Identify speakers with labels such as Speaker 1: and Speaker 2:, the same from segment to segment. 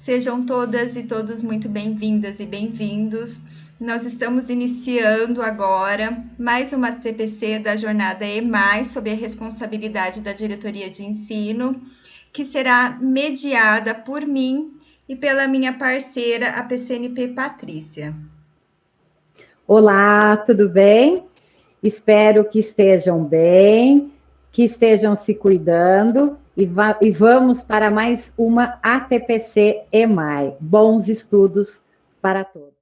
Speaker 1: Sejam todas e todos muito bem-vindas e bem-vindos. Nós estamos iniciando agora mais uma TPC da jornada EMAI, sob a responsabilidade da Diretoria de Ensino, que será mediada por mim e pela minha parceira, a PCNP Patrícia.
Speaker 2: Olá, tudo bem? Espero que estejam bem, que estejam se cuidando e vamos para mais uma ATPC EMAI. Bons estudos para todos.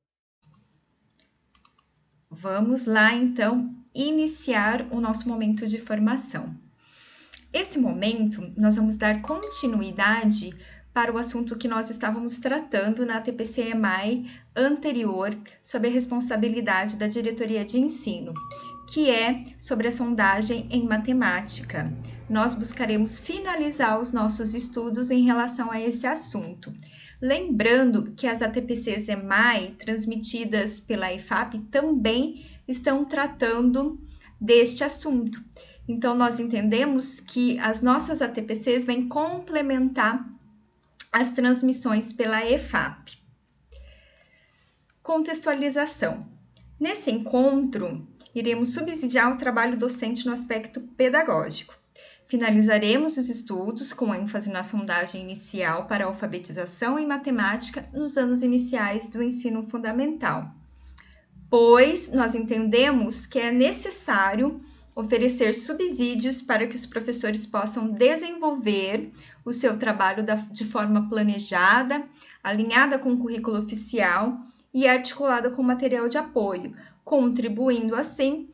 Speaker 1: Vamos lá, então, iniciar o nosso momento de formação. Esse momento, nós vamos dar continuidade para o assunto que nós estávamos tratando na TPC-EMAI anterior, sob a responsabilidade da Diretoria de Ensino, que é sobre a sondagem em matemática. Nós buscaremos finalizar os nossos estudos em relação a esse assunto. Lembrando que as ATPCs EMAI, transmitidas pela EFAP, também estão tratando deste assunto. Então, nós entendemos que as nossas ATPCs vêm complementar as transmissões pela EFAP. Contextualização. Nesse encontro, iremos subsidiar o trabalho docente no aspecto pedagógico. Finalizaremos os estudos com ênfase na sondagem inicial para a alfabetização em matemática nos anos iniciais do ensino fundamental, pois nós entendemos que é necessário oferecer subsídios para que os professores possam desenvolver o seu trabalho de forma planejada, alinhada com o currículo oficial e articulada com material de apoio, contribuindo assim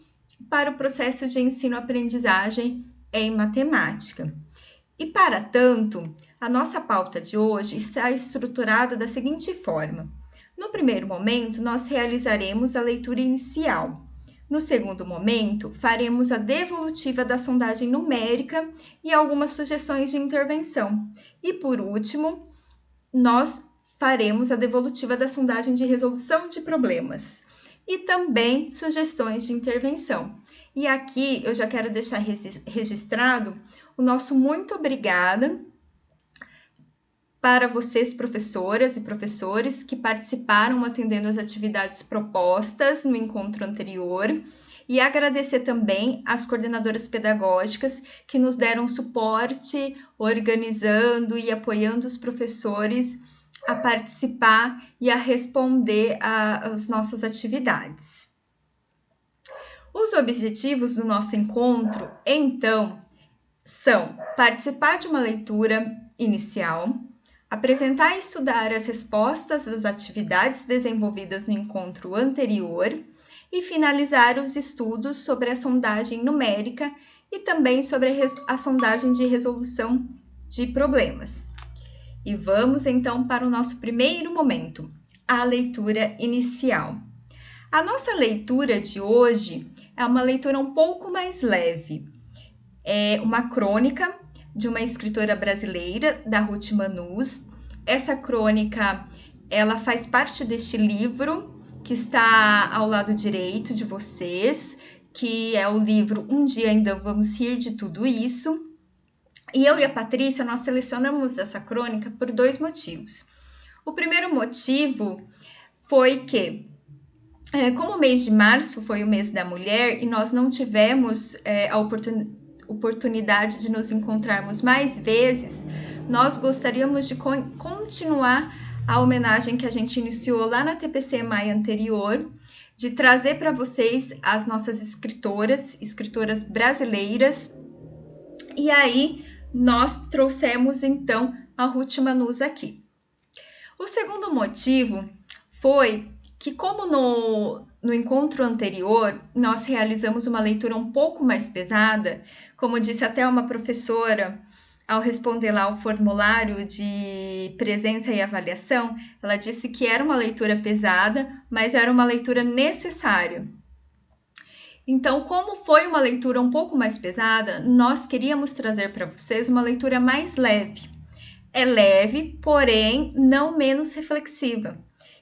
Speaker 1: para o processo de ensino-aprendizagem em matemática. E, para tanto, a nossa pauta de hoje está estruturada da seguinte forma. No primeiro momento, nós realizaremos a leitura inicial. No segundo momento, faremos a devolutiva da sondagem numérica e algumas sugestões de intervenção. E, por último, nós faremos a devolutiva da sondagem de resolução de problemas e também sugestões de intervenção. E aqui eu já quero deixar registrado o nosso muito obrigada para vocês, professoras e professores, que participaram atendendo as atividades propostas no encontro anterior, e agradecer também às coordenadoras pedagógicas que nos deram suporte, organizando e apoiando os professores a participar e a responder às nossas atividades. Os objetivos do nosso encontro, então, são participar de uma leitura inicial, apresentar e estudar as respostas das atividades desenvolvidas no encontro anterior e finalizar os estudos sobre a sondagem numérica e também sobre a sondagem de resolução de problemas. E vamos então para o nosso primeiro momento, a leitura inicial. A nossa leitura de hoje é uma leitura um pouco mais leve. É uma crônica de uma escritora brasileira, da Ruth Manus. Essa crônica, ela faz parte deste livro que está ao lado direito de vocês, que é o livro Um Dia Ainda Vamos Rir de Tudo Isso. E eu e a Patrícia, nós selecionamos essa crônica por 2 motivos. O primeiro motivo foi que, como o mês de março foi o mês da mulher e nós não tivemos a oportunidade de nos encontrarmos mais vezes, nós gostaríamos de continuar a homenagem que a gente iniciou lá na TPC-EMAI anterior, de trazer para vocês as nossas escritoras brasileiras, e aí nós trouxemos então a Ruth Manus aqui. O segundo motivo foi que, como no encontro anterior, nós realizamos uma leitura um pouco mais pesada, como disse até uma professora, ao responder lá o formulário de presença e avaliação, ela disse que era uma leitura pesada, mas era uma leitura necessária. Então, como foi uma leitura um pouco mais pesada, nós queríamos trazer para vocês uma leitura mais leve. É leve, porém não menos reflexiva.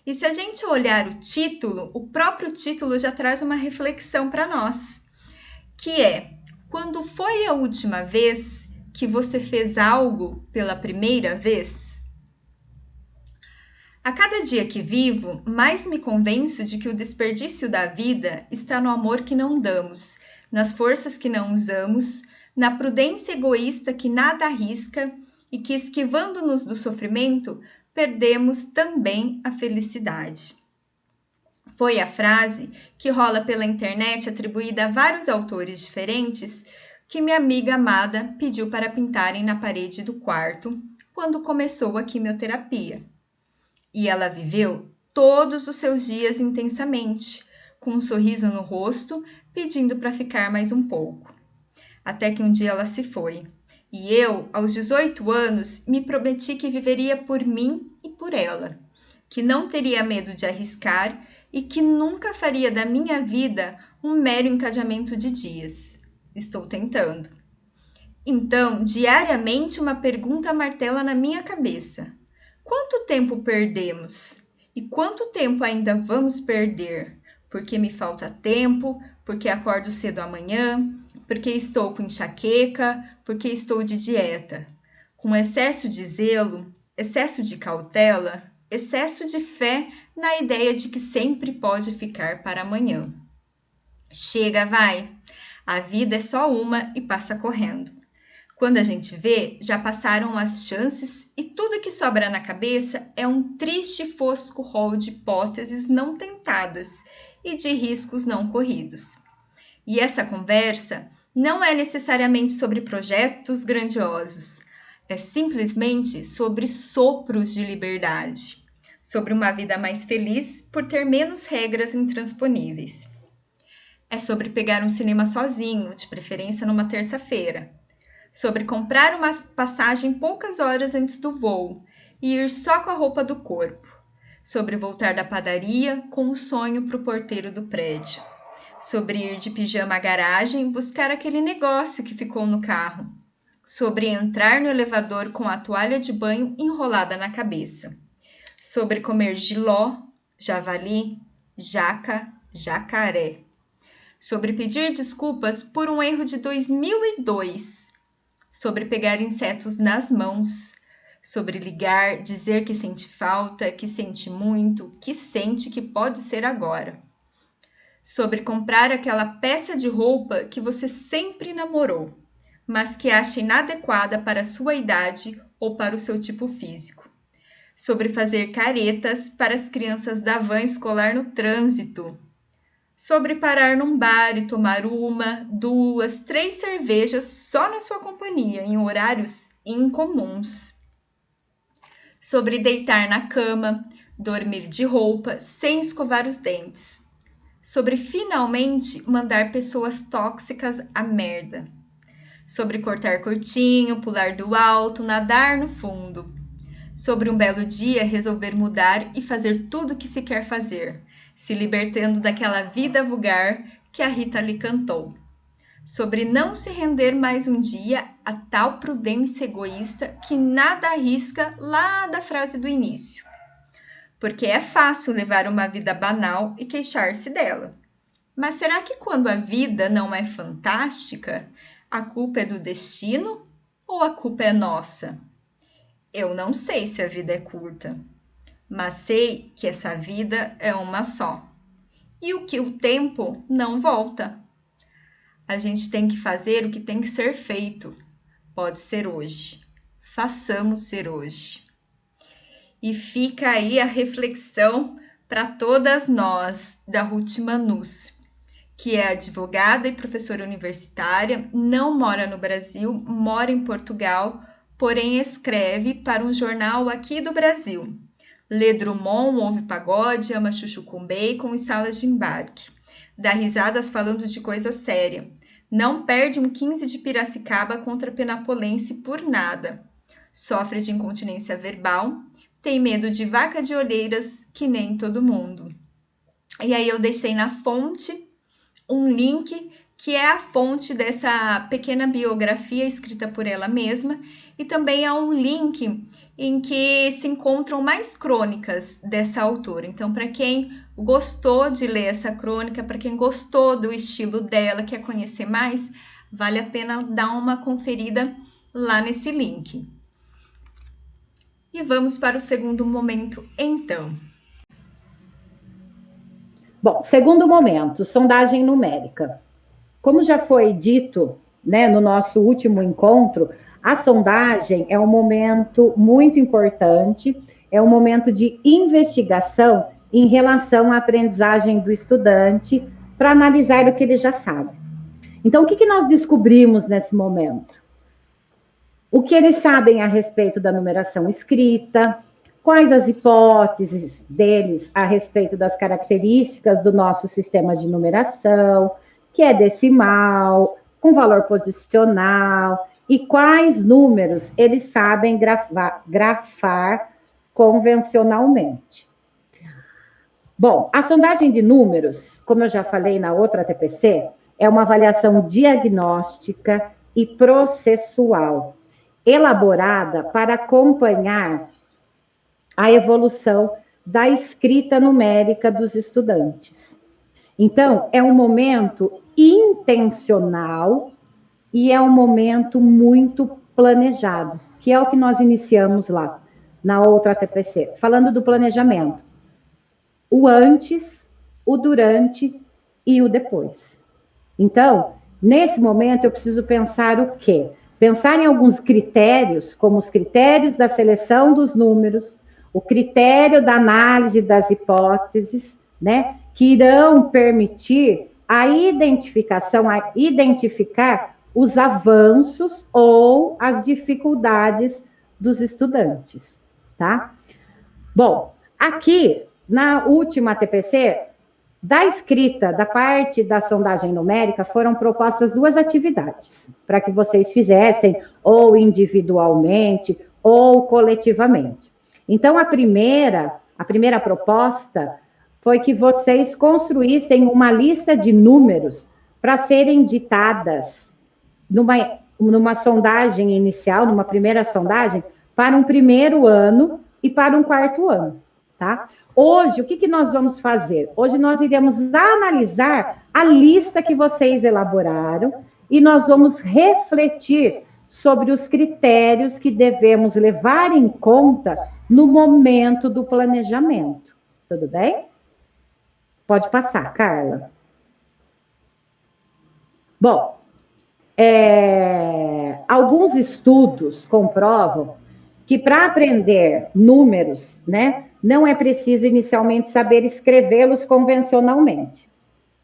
Speaker 1: E se a gente olhar o título, o próprio título já traz uma reflexão para nós, que é: quando foi a última vez que você fez algo pela primeira vez? A cada dia que vivo, mais me convenço de que o desperdício da vida está no amor que não damos, nas forças que não usamos, na prudência egoísta que nada arrisca e que, esquivando-nos do sofrimento, perdemos também a felicidade. Foi a frase que rola pela internet, atribuída a vários autores diferentes, que minha amiga amada pediu para pintarem na parede do quarto quando começou a quimioterapia. E ela viveu todos os seus dias intensamente, com um sorriso no rosto, pedindo para ficar mais um pouco. Até que um dia ela se foi. E eu, aos 18 anos, me prometi que viveria por mim e por ela, que não teria medo de arriscar e que nunca faria da minha vida um mero encadeamento de dias. Estou tentando. Então, diariamente uma pergunta martela na minha cabeça. Quanto tempo perdemos? E quanto tempo ainda vamos perder? Porque me falta tempo, porque acordo cedo amanhã, porque estou com enxaqueca, porque estou de dieta. Com excesso de zelo, excesso de cautela, excesso de fé na ideia de que sempre pode ficar para amanhã. Chega, vai! A vida é só uma e passa correndo. Quando a gente vê, já passaram as chances e tudo que sobra na cabeça é um triste e fosco rol de hipóteses não tentadas e de riscos não corridos. E essa conversa não é necessariamente sobre projetos grandiosos, é simplesmente sobre sopros de liberdade, sobre uma vida mais feliz por ter menos regras intransponíveis. É sobre pegar um cinema sozinho, de preferência numa terça-feira, sobre comprar uma passagem poucas horas antes do voo e ir só com a roupa do corpo, sobre voltar da padaria com um sonho para o porteiro do prédio, sobre ir de pijama à garagem e buscar aquele negócio que ficou no carro, sobre entrar no elevador com a toalha de banho enrolada na cabeça, sobre comer jiló, javali, jaca, jacaré, sobre pedir desculpas por um erro de 2002, sobre pegar insetos nas mãos, sobre ligar, dizer que sente falta, que sente muito, que sente que pode ser agora, sobre comprar aquela peça de roupa que você sempre namorou, mas que acha inadequada para a sua idade ou para o seu tipo físico, sobre fazer caretas para as crianças da van escolar no trânsito, sobre parar num bar e tomar 1, 2, 3 cervejas só na sua companhia, em horários incomuns. Sobre deitar na cama, dormir de roupa, sem escovar os dentes. Sobre finalmente mandar pessoas tóxicas à merda. Sobre cortar curtinho, pular do alto, nadar no fundo. Sobre um belo dia resolver mudar e fazer tudo o que se quer fazer, se libertando daquela vida vulgar que a Rita lhe cantou. Sobre não se render mais um dia a tal prudência egoísta que nada arrisca lá da frase do início. Porque é fácil levar uma vida banal e queixar-se dela. Mas será que quando a vida não é fantástica, a culpa é do destino ou a culpa é nossa? Eu não sei se a vida é curta, mas sei que essa vida é uma só. E o que o tempo não volta. A gente tem que fazer o que tem que ser feito. Pode ser hoje. Façamos ser hoje. E fica aí a reflexão para todas nós, da Ruth Manus, que é advogada e professora universitária, não mora no Brasil, mora em Portugal, porém escreve para um jornal aqui do Brasil. Lê Drummond, ouve pagode, ama chuchu com bacon e salas de embarque. Dá risadas falando de coisa séria. Não perde um 15 de Piracicaba contra Penapolense por nada. Sofre de incontinência verbal. Tem medo de vaca de olheiras, que nem todo mundo. E aí eu deixei na fonte um link que é a fonte dessa pequena biografia escrita por ela mesma, e também há um link em que se encontram mais crônicas dessa autora. Então, para quem gostou de ler essa crônica, para quem gostou do estilo dela, quer conhecer mais, vale a pena dar uma conferida lá nesse link. E vamos para o segundo momento, então.
Speaker 2: Bom, segundo momento, sondagem numérica. Como já foi dito, né, no nosso último encontro, a sondagem é um momento muito importante, é um momento de investigação em relação à aprendizagem do estudante para analisar o que ele já sabe. Então, o que nós descobrimos nesse momento? O que eles sabem a respeito da numeração escrita, quais as hipóteses deles a respeito das características do nosso sistema de numeração, que é decimal, com valor posicional, e quais números eles sabem grafar convencionalmente. Bom, a sondagem de números, como eu já falei na outra TPC, é uma avaliação diagnóstica e processual, elaborada para acompanhar a evolução da escrita numérica dos estudantes. Então, é um momento intencional e é um momento muito planejado, que é o que nós iniciamos lá na outra TPC, falando do planejamento. O antes, o durante e o depois. Então, nesse momento, eu preciso pensar o quê? Pensar em alguns critérios, como os critérios da seleção dos números, o critério da análise das hipóteses, né, que irão permitir a identificação, a identificar os avanços ou as dificuldades dos estudantes, tá? Bom, aqui, na última TPC, da escrita, da parte da sondagem numérica, foram propostas 2 atividades, para que vocês fizessem ou individualmente ou coletivamente. Então, a primeira proposta foi que vocês construíssem uma lista de números para serem ditadas numa sondagem inicial, numa primeira sondagem, para um primeiro ano e para um quarto ano, tá? Hoje, o que nós vamos fazer? Hoje nós iremos analisar a lista que vocês elaboraram e nós vamos refletir sobre os critérios que devemos levar em conta no momento do planejamento. Tudo bem? Pode passar, Carla. Bom, alguns estudos comprovam que para aprender números, né, não é preciso inicialmente saber escrevê-los convencionalmente.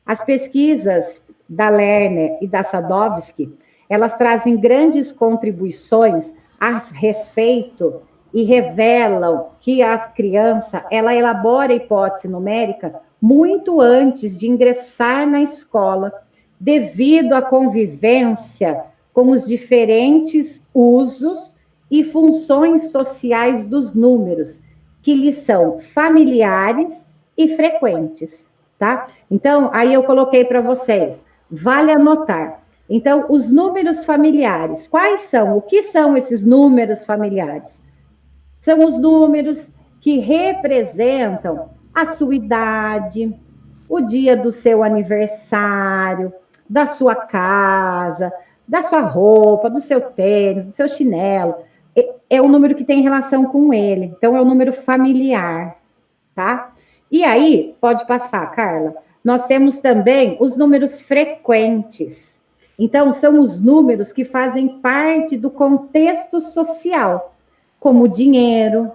Speaker 2: As pesquisas da Lerner e da Sadowski, elas trazem grandes contribuições a respeito e revelam que a criança, ela elabora a hipótese numérica muito antes de ingressar na escola, devido à convivência com os diferentes usos e funções sociais dos números, que lhes são familiares e frequentes, tá? Então, aí eu coloquei para vocês, vale anotar. Então, os números familiares, quais são? O que são esses números familiares? São os números que representam a sua idade, o dia do seu aniversário, da sua casa, da sua roupa, do seu tênis, do seu chinelo. É o número que tem relação com ele. Então, é o número familiar, tá? E aí, pode passar, Carla. Nós temos também os números frequentes. Então, são os números que fazem parte do contexto social, como o dinheiro,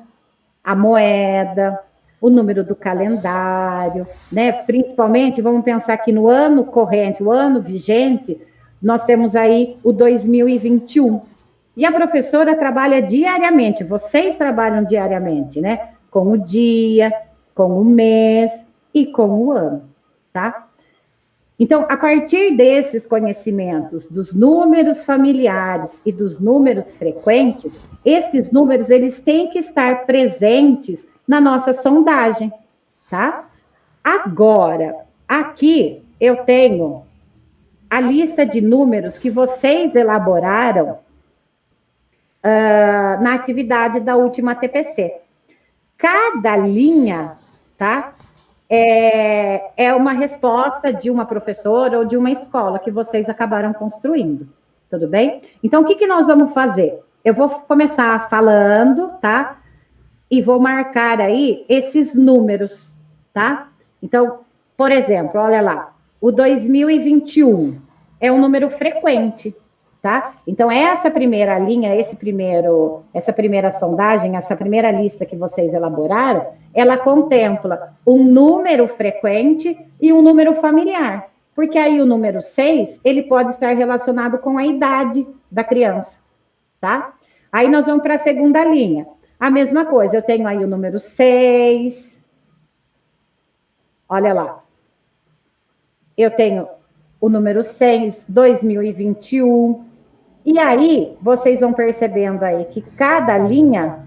Speaker 2: a moeda, o número do calendário, né? Principalmente, vamos pensar que no ano corrente, o ano vigente, nós temos aí o 2021. E a professora trabalha diariamente, vocês trabalham diariamente, né? Com o dia, com o mês e com o ano, tá? Então, a partir desses conhecimentos dos números familiares e dos números frequentes, esses números, eles têm que estar presentes na nossa sondagem, tá? Agora, aqui eu tenho a lista de números que vocês elaboraram na atividade da última TPC. Cada linha, tá? É uma resposta de uma professora ou de uma escola que vocês acabaram construindo, tudo bem? Então, o que nós vamos fazer? Eu vou começar falando, tá? e vou marcar aí esses números, tá? Então, por exemplo, olha lá, o 2021 é um número frequente, tá? Então, essa primeira linha, essa primeira sondagem, essa primeira lista que vocês elaboraram, ela contempla um número frequente e um número familiar. Porque aí o número 6, ele pode estar relacionado com a idade da criança, tá? Aí nós vamos para a segunda linha. A mesma coisa, eu tenho aí o número 6. Olha lá. Eu tenho o número 6, 2021. E aí, vocês vão percebendo aí que cada linha,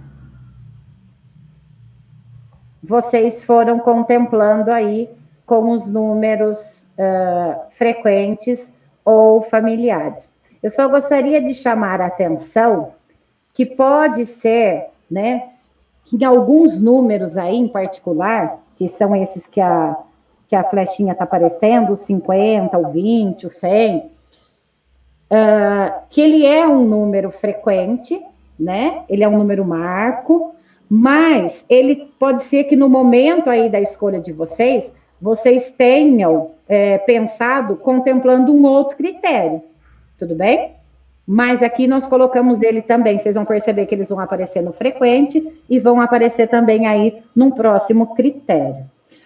Speaker 2: vocês foram contemplando aí com os números frequentes ou familiares. Eu só gostaria de chamar a atenção que pode ser, né, que em alguns números aí em particular, que são esses que a flechinha está aparecendo, o 50, o 20, o 100, que ele é um número frequente, né? Ele é um número marco, mas ele pode ser que no momento aí da escolha de vocês, vocês tenham pensado contemplando um outro critério, tudo bem? Mas aqui nós colocamos ele também, vocês vão perceber que eles vão aparecer no frequente e vão aparecer também aí num próximo critério.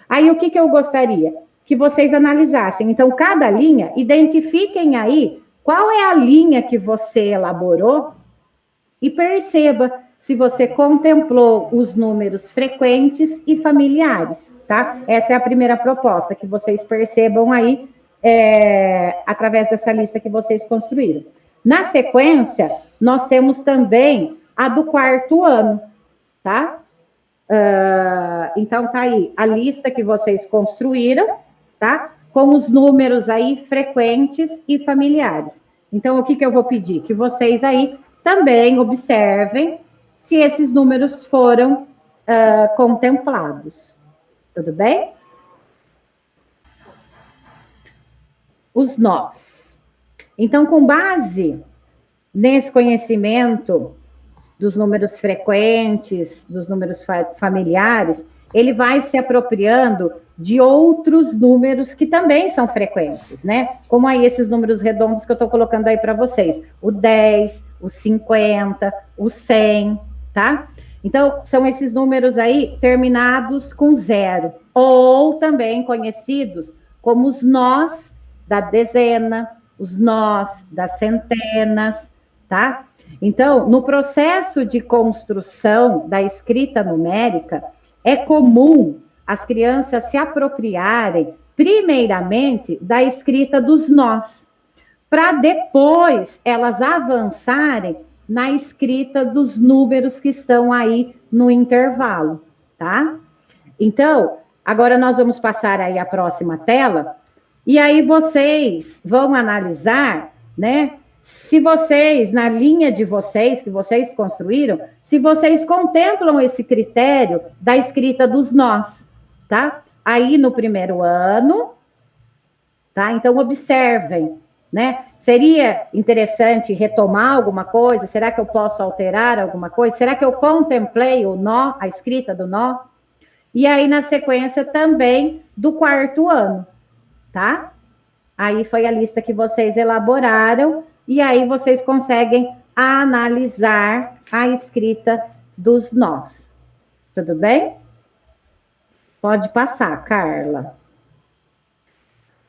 Speaker 2: Aí o que eu gostaria? Que vocês analisassem. Então, cada linha, identifiquem aí qual é a linha que você elaborou e perceba se você contemplou os números frequentes e familiares, tá? Essa é a primeira proposta, que vocês percebam aí através dessa lista que vocês construíram. Na sequência, nós temos também a do quarto ano, tá? Então, tá aí a lista que vocês construíram, tá? Com os números aí frequentes e familiares. Então, o que eu vou pedir? Que vocês aí também observem se esses números foram contemplados. Tudo bem? Os nós. Então, com base nesse conhecimento dos números frequentes, dos números familiares, ele vai se apropriando de outros números que também são frequentes, né? Como aí esses números redondos que eu estou colocando aí para vocês. O 10, o 50, o 100, tá? Então, são esses números aí terminados com 0, ou também conhecidos como os nós da dezena, os nós das centenas, tá? Então, no processo de construção da escrita numérica, é comum as crianças se apropriarem, primeiramente, da escrita dos nós, para depois elas avançarem na escrita dos números que estão aí no intervalo, tá? Então, agora nós vamos passar aí a próxima tela, e aí vocês vão analisar, né? Se vocês, na linha de vocês, que vocês construíram, se vocês contemplam esse critério da escrita dos nós, tá? Aí no primeiro ano, tá? Então, observem, né? Seria interessante retomar alguma coisa? Será que eu posso alterar alguma coisa? Será que eu contemplei o nó, a escrita do nó? E aí, na sequência, também do quarto ano, tá? Aí foi a lista que vocês elaboraram, e aí vocês conseguem analisar a escrita dos nós. Tudo bem? Pode passar, Carla.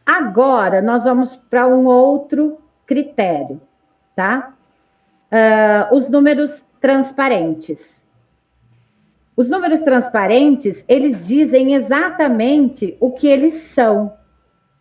Speaker 2: Agora, nós vamos para um outro critério, tá? Os números transparentes. Os números transparentes, eles dizem exatamente o que eles são,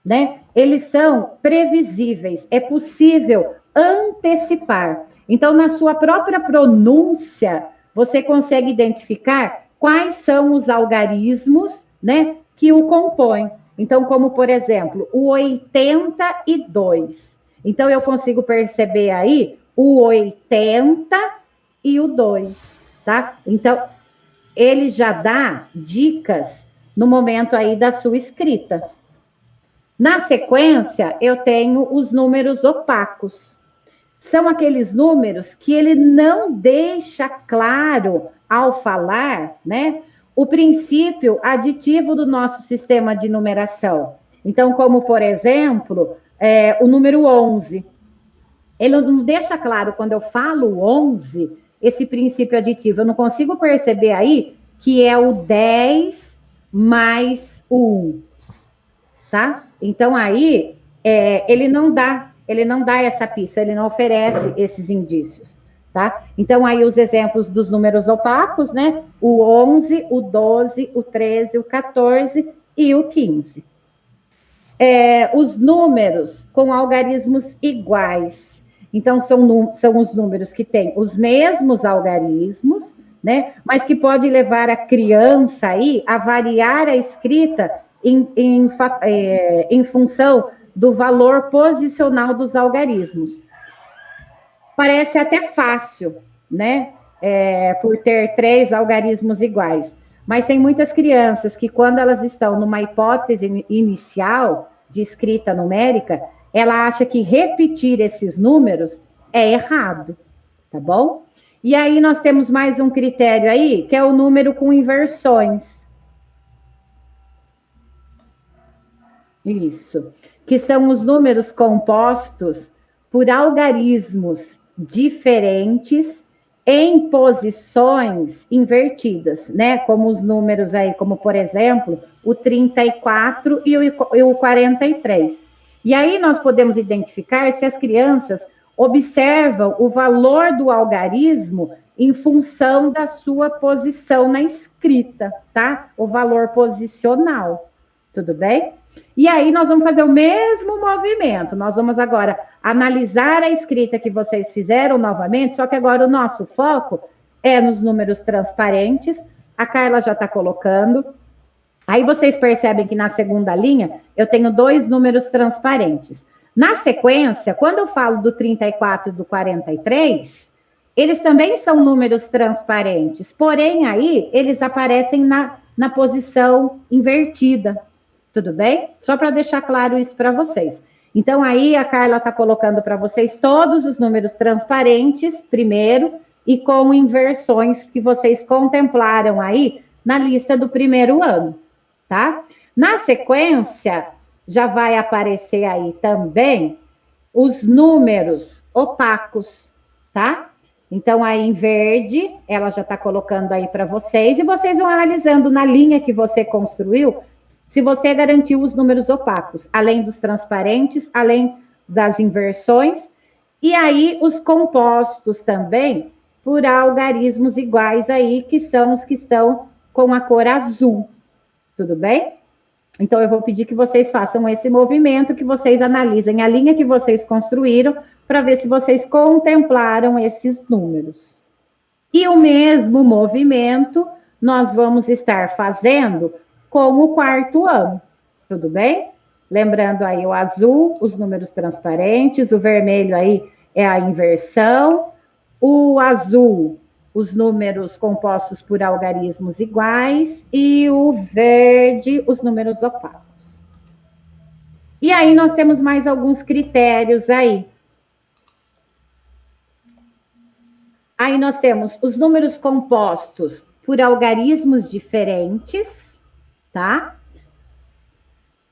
Speaker 2: né? Eles são previsíveis, é possível antecipar. Então, na sua própria pronúncia, você consegue identificar quais são os algarismos, né, que o compõem. Então, como, por exemplo, o 82. Então, eu consigo perceber aí o 80 e o 2, tá? Então, ele já dá dicas no momento aí da sua escrita. Na sequência, eu tenho os números opacos. São aqueles números que ele não deixa claro ao falar, né, o princípio aditivo do nosso sistema de numeração. Então, como, por exemplo, o número 11. Ele não deixa claro, quando eu falo 11, esse princípio aditivo. Eu não consigo perceber aí que é o 10 mais o 1, tá? Então, aí, ele não dá essa pista, ele não oferece esses indícios, tá? Então, aí os exemplos dos números opacos, né? O 11, o 12, o 13, o 14 e o 15. Os números com algarismos iguais. Então, são os números que têm os mesmos algarismos, né? Mas que pode levar a criança aí a variar a escrita em função do valor posicional dos algarismos. Parece até fácil, né? Por ter 3 algarismos iguais. Mas tem muitas crianças que, quando elas estão numa hipótese inicial de escrita numérica, ela acha que repetir esses números é errado, tá bom? E aí nós temos mais um critério aí, que é o número com inversões. Isso. Que são os números compostos por algarismos diferentes em posições invertidas, né? Como os números aí, como por exemplo, o 34 e o 43. E aí nós podemos identificar se as crianças observam o valor do algarismo em função da sua posição na escrita, tá? O valor posicional. Tudo bem? E aí nós vamos fazer o mesmo movimento. Nós vamos agora analisar a escrita que vocês fizeram novamente, só que agora o nosso foco é nos números transparentes. A Carla já está colocando. Aí vocês percebem que na segunda linha eu tenho 2 números transparentes. Na sequência, quando eu falo do 34 e do 43, eles também são números transparentes, porém aí eles aparecem na posição invertida. Tudo bem? Só para deixar claro isso para vocês. Então, aí a Carla está colocando para vocês todos os números transparentes, primeiro, e com inversões que vocês contemplaram aí na lista do primeiro ano, tá? Na sequência, já vai aparecer aí também os números opacos, tá? Então, aí em verde, ela já está colocando aí para vocês, e vocês vão analisando na linha que você construiu, se você garantiu os números opacos, além dos transparentes, além das inversões, e aí os compostos também por algarismos iguais aí, que são os que estão com a cor azul. Tudo bem? Então, eu vou pedir que vocês façam esse movimento, que vocês analisem a linha que vocês construíram, para ver se vocês contemplaram esses números. E o mesmo movimento nós vamos estar fazendo com o quarto ano, tudo bem? Lembrando aí o azul, os números transparentes, o vermelho aí é a inversão, o azul, os números compostos por algarismos iguais, e o verde, os números opacos. E aí nós temos mais alguns critérios aí. Aí nós temos os números compostos por algarismos diferentes, tá?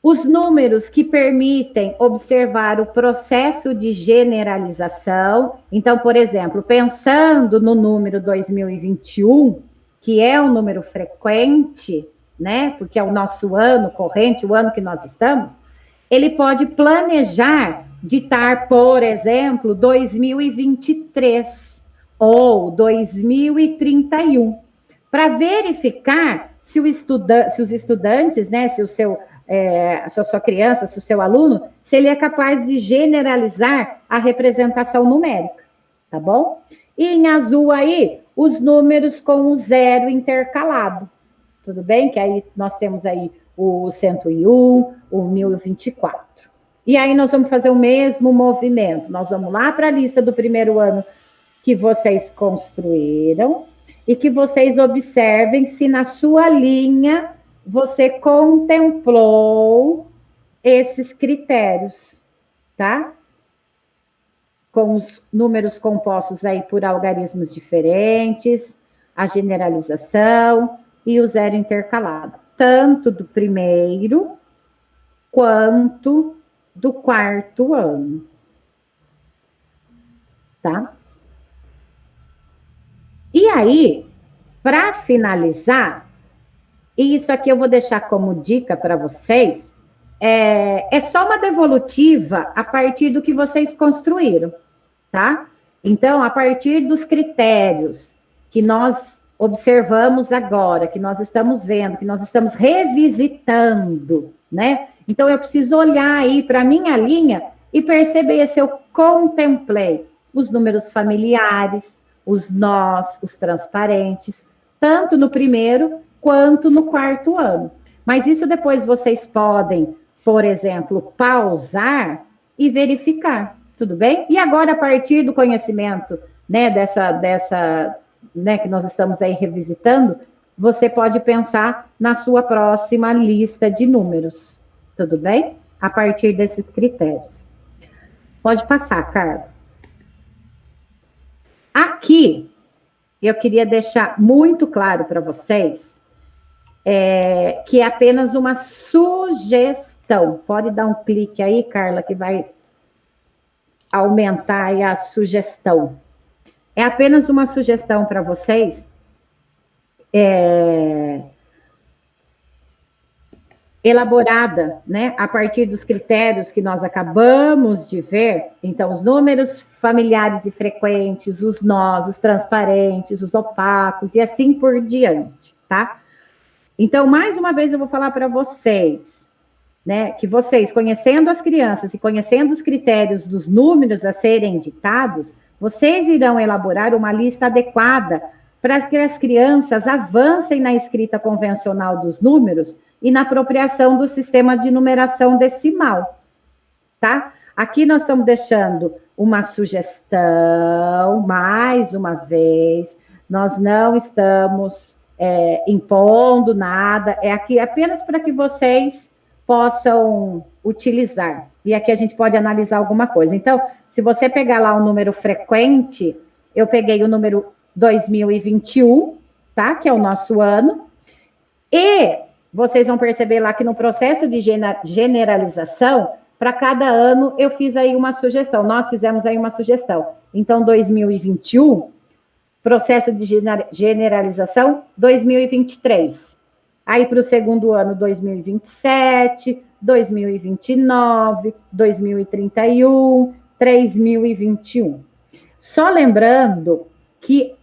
Speaker 2: Os números que permitem observar o processo de generalização. Então, por exemplo, pensando no número 2021, que é um número frequente, né? Porque é o nosso ano corrente, o ano que nós estamos, ele pode planejar ditar, por exemplo, 2023 ou 2031, para verificar se os estudantes, né, se a sua criança, se o seu aluno, se ele é capaz de generalizar a representação numérica, tá bom? E em azul aí, os números com o 0 intercalado, tudo bem? Que aí nós temos aí o 101, o 1024. E aí nós vamos fazer o mesmo movimento, nós vamos lá para a lista do primeiro ano que vocês construíram, e que vocês observem se na sua linha você contemplou esses critérios, tá? Com os números compostos aí por algarismos diferentes, a generalização e o zero intercalado, tanto do primeiro quanto do quarto ano. Tá? E aí, para finalizar, e isso aqui eu vou deixar como dica para vocês, é só uma devolutiva a partir do que vocês construíram, tá? Então, a partir dos critérios que nós observamos agora, que nós estamos vendo, que nós estamos revisitando, né? Então, eu preciso olhar aí para a minha linha e perceber se eu contemplei os números familiares, os nós, os transparentes, tanto no primeiro quanto no quarto ano. Mas isso depois vocês podem, por exemplo, pausar e verificar, tudo bem? E agora, a partir do conhecimento, né, né, que nós estamos aí revisitando, você pode pensar na sua próxima lista de números, tudo bem? A partir desses critérios. Pode passar, Carla. Aqui, eu queria deixar muito claro para vocês que é apenas uma sugestão. Pode dar um clique aí, Carla, que vai aumentar aí a sugestão. É apenas uma sugestão para vocês. Elaborada, né, a partir dos critérios que nós acabamos de ver. Então, os números familiares e frequentes, os nós, os transparentes, os opacos e assim por diante, tá? Então, mais uma vez, eu vou falar para vocês, né, que vocês, conhecendo as crianças e conhecendo os critérios dos números a serem ditados, vocês irão elaborar uma lista adequada para que as crianças avancem na escrita convencional dos números e na apropriação do sistema de numeração decimal, tá? Aqui nós estamos deixando uma sugestão, mais uma vez, nós não estamos impondo nada, é aqui apenas para que vocês possam utilizar. E aqui a gente pode analisar alguma coisa. Então, se você pegar lá o número frequente, eu peguei o número 2021, tá? Que é o nosso ano. E vocês vão perceber lá que no processo de generalização, para cada ano eu fiz aí uma sugestão. Nós fizemos aí uma sugestão. Então, 2021, processo de generalização, 2023. Aí, para o segundo ano, 2027, 2029, 2031, 3021. Só lembrando que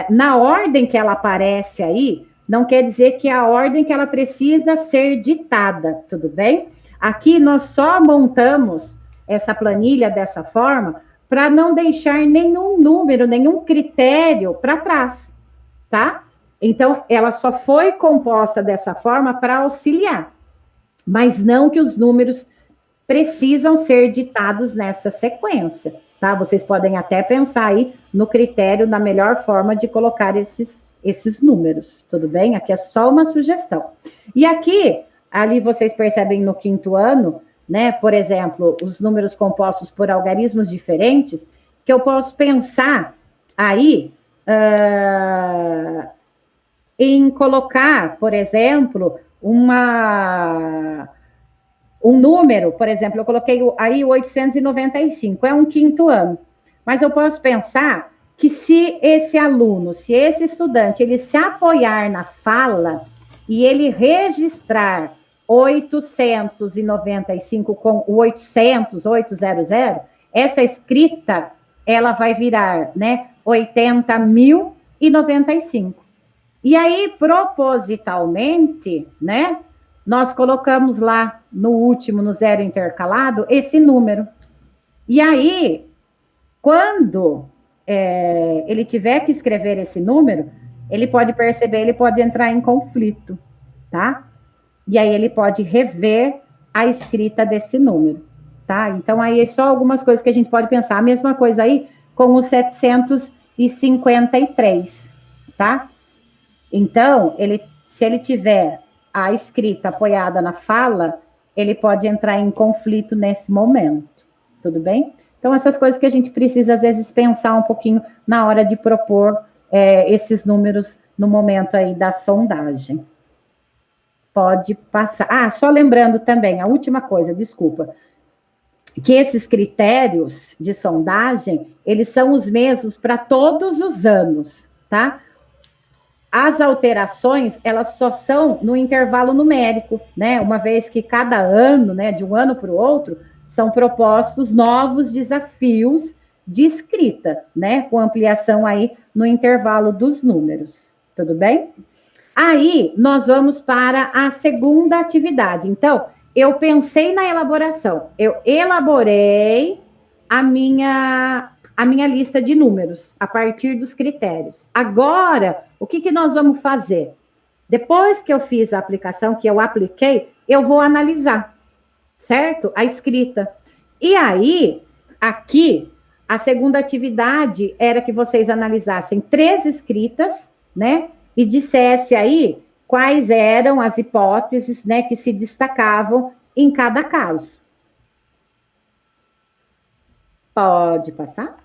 Speaker 2: na ordem que ela aparece aí, não quer dizer que é a ordem que ela precisa ser ditada, tudo bem? Aqui nós só montamos essa planilha dessa forma para não deixar nenhum número, nenhum critério para trás, tá? Então, ela só foi composta dessa forma para auxiliar, mas não que os números precisam ser ditados nessa sequência, tá? Vocês podem até pensar aí no critério, na melhor forma de colocar esses números, tudo bem? Aqui é só uma sugestão. E aqui, ali vocês percebem no quinto ano, né, por exemplo, os números compostos por algarismos diferentes, que eu posso pensar aí em colocar, por exemplo, um número, por exemplo, eu coloquei aí o 895, é um quinto ano, mas eu posso pensar que se esse aluno, se esse estudante, ele se apoiar na fala e ele registrar 895 com o 800, essa escrita, ela vai virar, né, 80.095. E aí, propositalmente, né, nós colocamos lá no último, no zero intercalado, esse número. E aí, quando ele tiver que escrever esse número, ele pode perceber, ele pode entrar em conflito, tá? E aí ele pode rever a escrita desse número, tá? Então, aí é só algumas coisas que a gente pode pensar. A mesma coisa aí com o 753, tá? Então, se ele tiver a escrita apoiada na fala, ele pode entrar em conflito nesse momento, tudo bem? Então, essas coisas que a gente precisa, às vezes, pensar um pouquinho na hora de propor esses números no momento aí da sondagem. Pode passar. Ah, só lembrando também, a última coisa, desculpa, que esses critérios de sondagem, eles são os mesmos para todos os anos, tá? As alterações, elas só são no intervalo numérico, né? Uma vez que cada ano, né, de um ano para o outro, são propostos novos desafios de escrita, né? Com ampliação aí no intervalo dos números. Tudo bem? Aí, nós vamos para a segunda atividade. Então, eu pensei na elaboração, eu elaborei a minha lista de números a partir dos critérios. Agora, o que nós vamos fazer? Depois que eu fiz a aplicação, que eu apliquei, eu vou analisar, certo? A escrita. E aí, aqui, a segunda atividade era que vocês analisassem 3 escritas, né? E dissesse aí quais eram as hipóteses, né, que se destacavam em cada caso. Pode passar?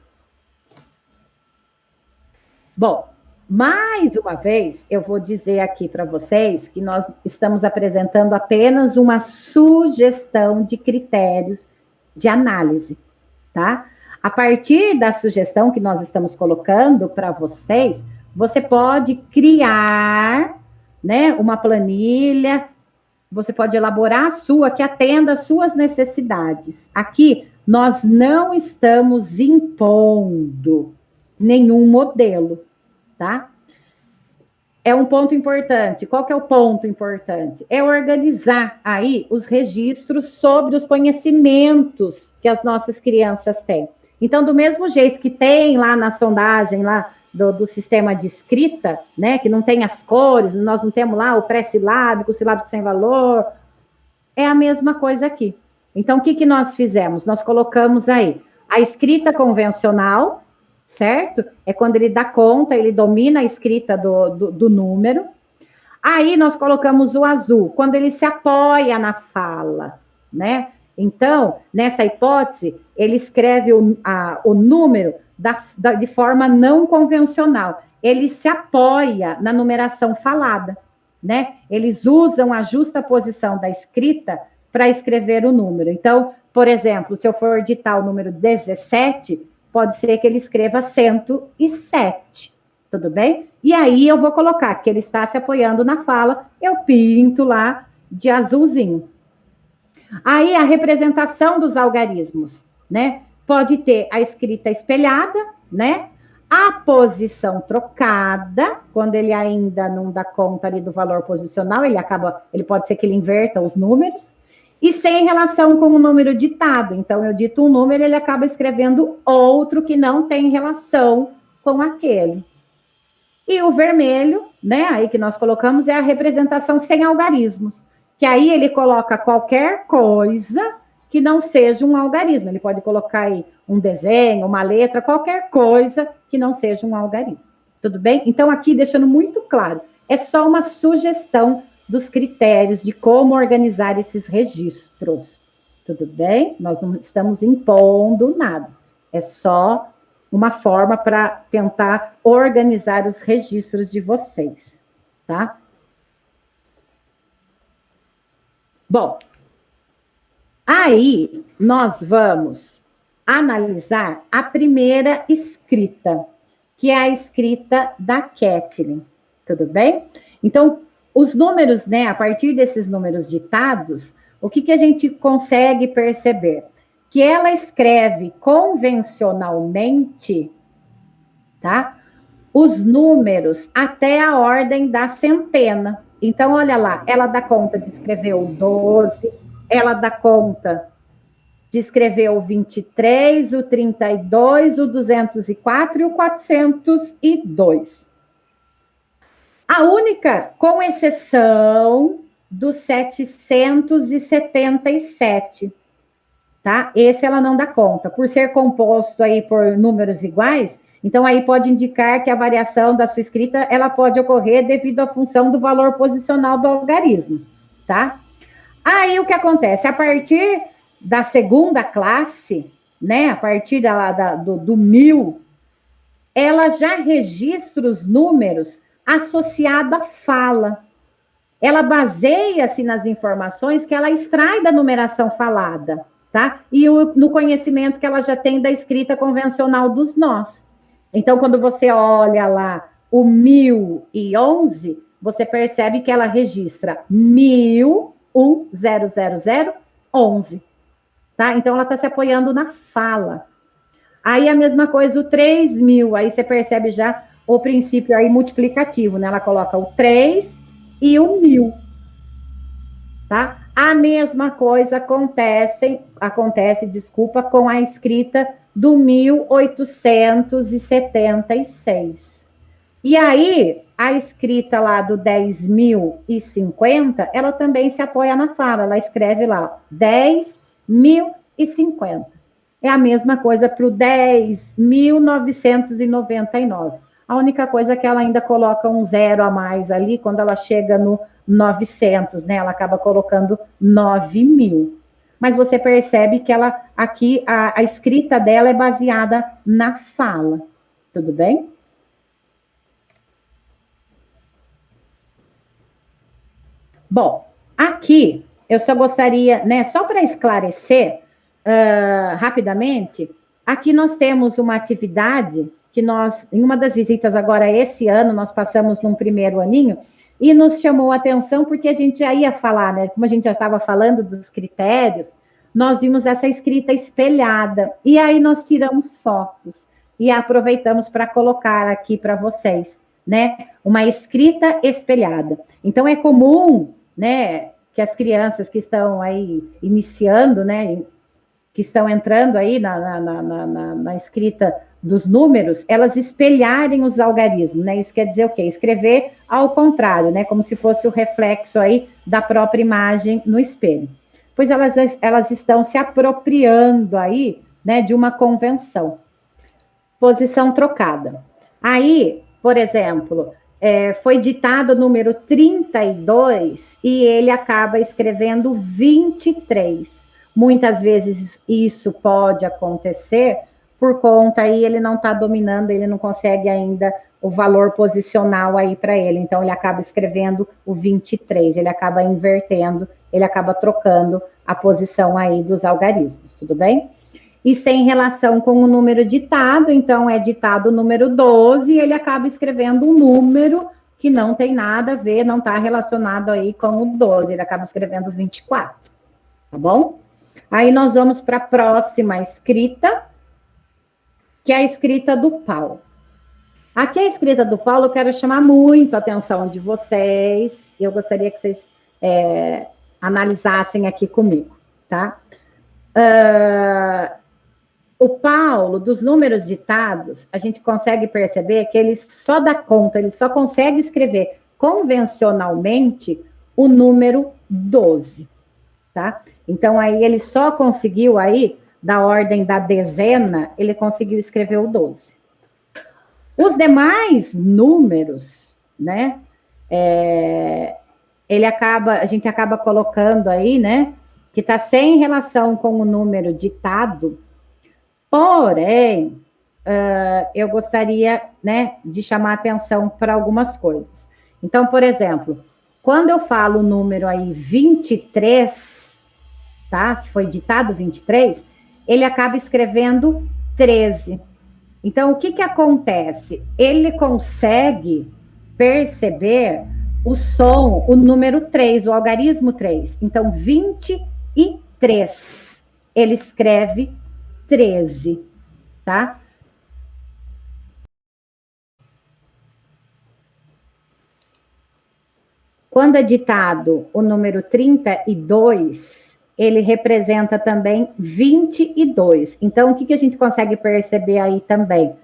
Speaker 2: Bom, mais uma vez, eu vou dizer aqui para vocês que nós estamos apresentando apenas uma sugestão de critérios de análise, tá? A partir da sugestão que nós estamos colocando para vocês, você pode criar, né, uma planilha, você pode elaborar a sua, que atenda às suas necessidades. Aqui, nós não estamos impondo nenhum modelo, tá? É um ponto importante. Qual que é o ponto importante? É organizar aí os registros sobre os conhecimentos que as nossas crianças têm. Então, do mesmo jeito que tem lá na sondagem, lá do sistema de escrita, né, que não tem as cores, nós não temos lá o pré-silábico, o silábico sem valor, é a mesma coisa aqui. Então, o que nós fizemos? Nós colocamos aí a escrita convencional, certo? É quando ele dá conta, ele domina a escrita do número. Aí, nós colocamos o azul, quando ele se apoia na fala, né? Então, nessa hipótese, ele escreve o número de forma não convencional. Ele se apoia na numeração falada, né? Eles usam a justaposição da escrita para escrever o número. Então, por exemplo, se eu for digitar o número 17, pode ser que ele escreva 107, tudo bem? E aí eu vou colocar que ele está se apoiando na fala, eu pinto lá de azulzinho. Aí a representação dos algarismos, né? Pode ter a escrita espelhada, né? A posição trocada, quando ele ainda não dá conta ali do valor posicional, ele pode ser que ele inverta os números, e sem relação com o número ditado. Então, eu dito um número, ele acaba escrevendo outro que não tem relação com aquele. E o vermelho, né, aí que nós colocamos, é a representação sem algarismos, que aí ele coloca qualquer coisa que não seja um algarismo. Ele pode colocar aí um desenho, uma letra, qualquer coisa que não seja um algarismo. Tudo bem? Então, aqui, deixando muito claro, é só uma sugestão dos critérios de como organizar esses registros. Tudo bem? Nós não estamos impondo nada. É só uma forma para tentar organizar os registros de vocês, tá? Bom, aí nós vamos analisar a primeira escrita, que é a escrita da Kathleen, tudo bem? Então, os números, né, a partir desses números ditados, o que a gente consegue perceber? Que ela escreve convencionalmente, tá? Os números até a ordem da centena. Então, olha lá, ela dá conta de escrever o 12, ela dá conta de escrever o 23, o 32, o 204 e o 402. A única, com exceção do 777, tá? Esse ela não dá conta. Por ser composto aí por números iguais, então aí pode indicar que a variação da sua escrita, ela pode ocorrer devido à função do valor posicional do algarismo, tá? Aí o que acontece? A partir da segunda classe, né? A partir do 1000, ela já registra os números associados à fala. Ela baseia-se nas informações que ela extrai da numeração falada, tá? E no conhecimento que ela já tem da escrita convencional dos nós. Então, quando você olha lá o 1011, você percebe que ela registra 1011, tá? Então, ela está se apoiando na fala. Aí, a mesma coisa, o 3000, aí você percebe já o princípio aí multiplicativo, né? Ela coloca o 3 e o 1000, tá? A mesma coisa acontece, com a escrita do 1876. E aí, a escrita lá do 10.050, ela também se apoia na fala, ela escreve lá 10.050. É a mesma coisa para o 10.999. A única coisa é que ela ainda coloca um zero a mais ali, quando ela chega no 900, né? Ela acaba colocando 9.000. Mas você percebe que ela, aqui, a escrita dela é baseada na fala. Tudo bem? Bom, aqui, eu só gostaria, né, só para esclarecer rapidamente, aqui nós temos uma atividade que nós, em uma das visitas agora esse ano, nós passamos num primeiro aninho, e nos chamou a atenção porque a gente já ia falar, né? Como a gente já estava falando dos critérios, nós vimos essa escrita espelhada, e aí nós tiramos fotos, e aproveitamos para colocar aqui para vocês, né? Uma escrita espelhada. Então, é comum, né, que as crianças que estão aí iniciando, né, que estão entrando aí na escrita dos números, elas espelharem os algarismos, né? Isso quer dizer o quê? Escrever ao contrário, né? Como se fosse o reflexo aí da própria imagem no espelho. Pois elas estão se apropriando aí, né, de uma convenção. Posição trocada. Aí, por exemplo, foi ditado o número 32 e ele acaba escrevendo 23. Muitas vezes isso pode acontecer por conta aí ele não está dominando, ele não consegue ainda o valor posicional aí para ele. Então, ele acaba escrevendo o 23, ele acaba invertendo, ele acaba trocando a posição aí dos algarismos, tudo bem? E sem relação com o número ditado, então é ditado o número 12 e ele acaba escrevendo um número que não tem nada a ver, não está relacionado aí com o 12, ele acaba escrevendo 24, tá bom? Aí nós vamos para a próxima escrita, que é a escrita do Paulo. Aqui a escrita do Paulo, eu quero chamar muito a atenção de vocês, eu gostaria que vocês analisassem aqui comigo, tá? O Paulo, dos números ditados, a gente consegue perceber que ele só dá conta, ele só consegue escrever convencionalmente o número 12, tá? Então, aí ele só conseguiu aí, da ordem da dezena, ele conseguiu escrever o 12. Os demais números, né, a gente acaba colocando aí, né, que está sem relação com o número ditado, porém, eu gostaria, né, de chamar atenção para algumas coisas. Então, por exemplo, quando eu falo o número aí 23, tá, que foi ditado 23, ele acaba escrevendo 13. Então, o que acontece? Ele consegue perceber o som, o número 3, o algarismo 3. Então, 23, ele escreve 13, tá? Quando é ditado o número 32, ele representa também 22. Então, o que a gente consegue perceber aí também?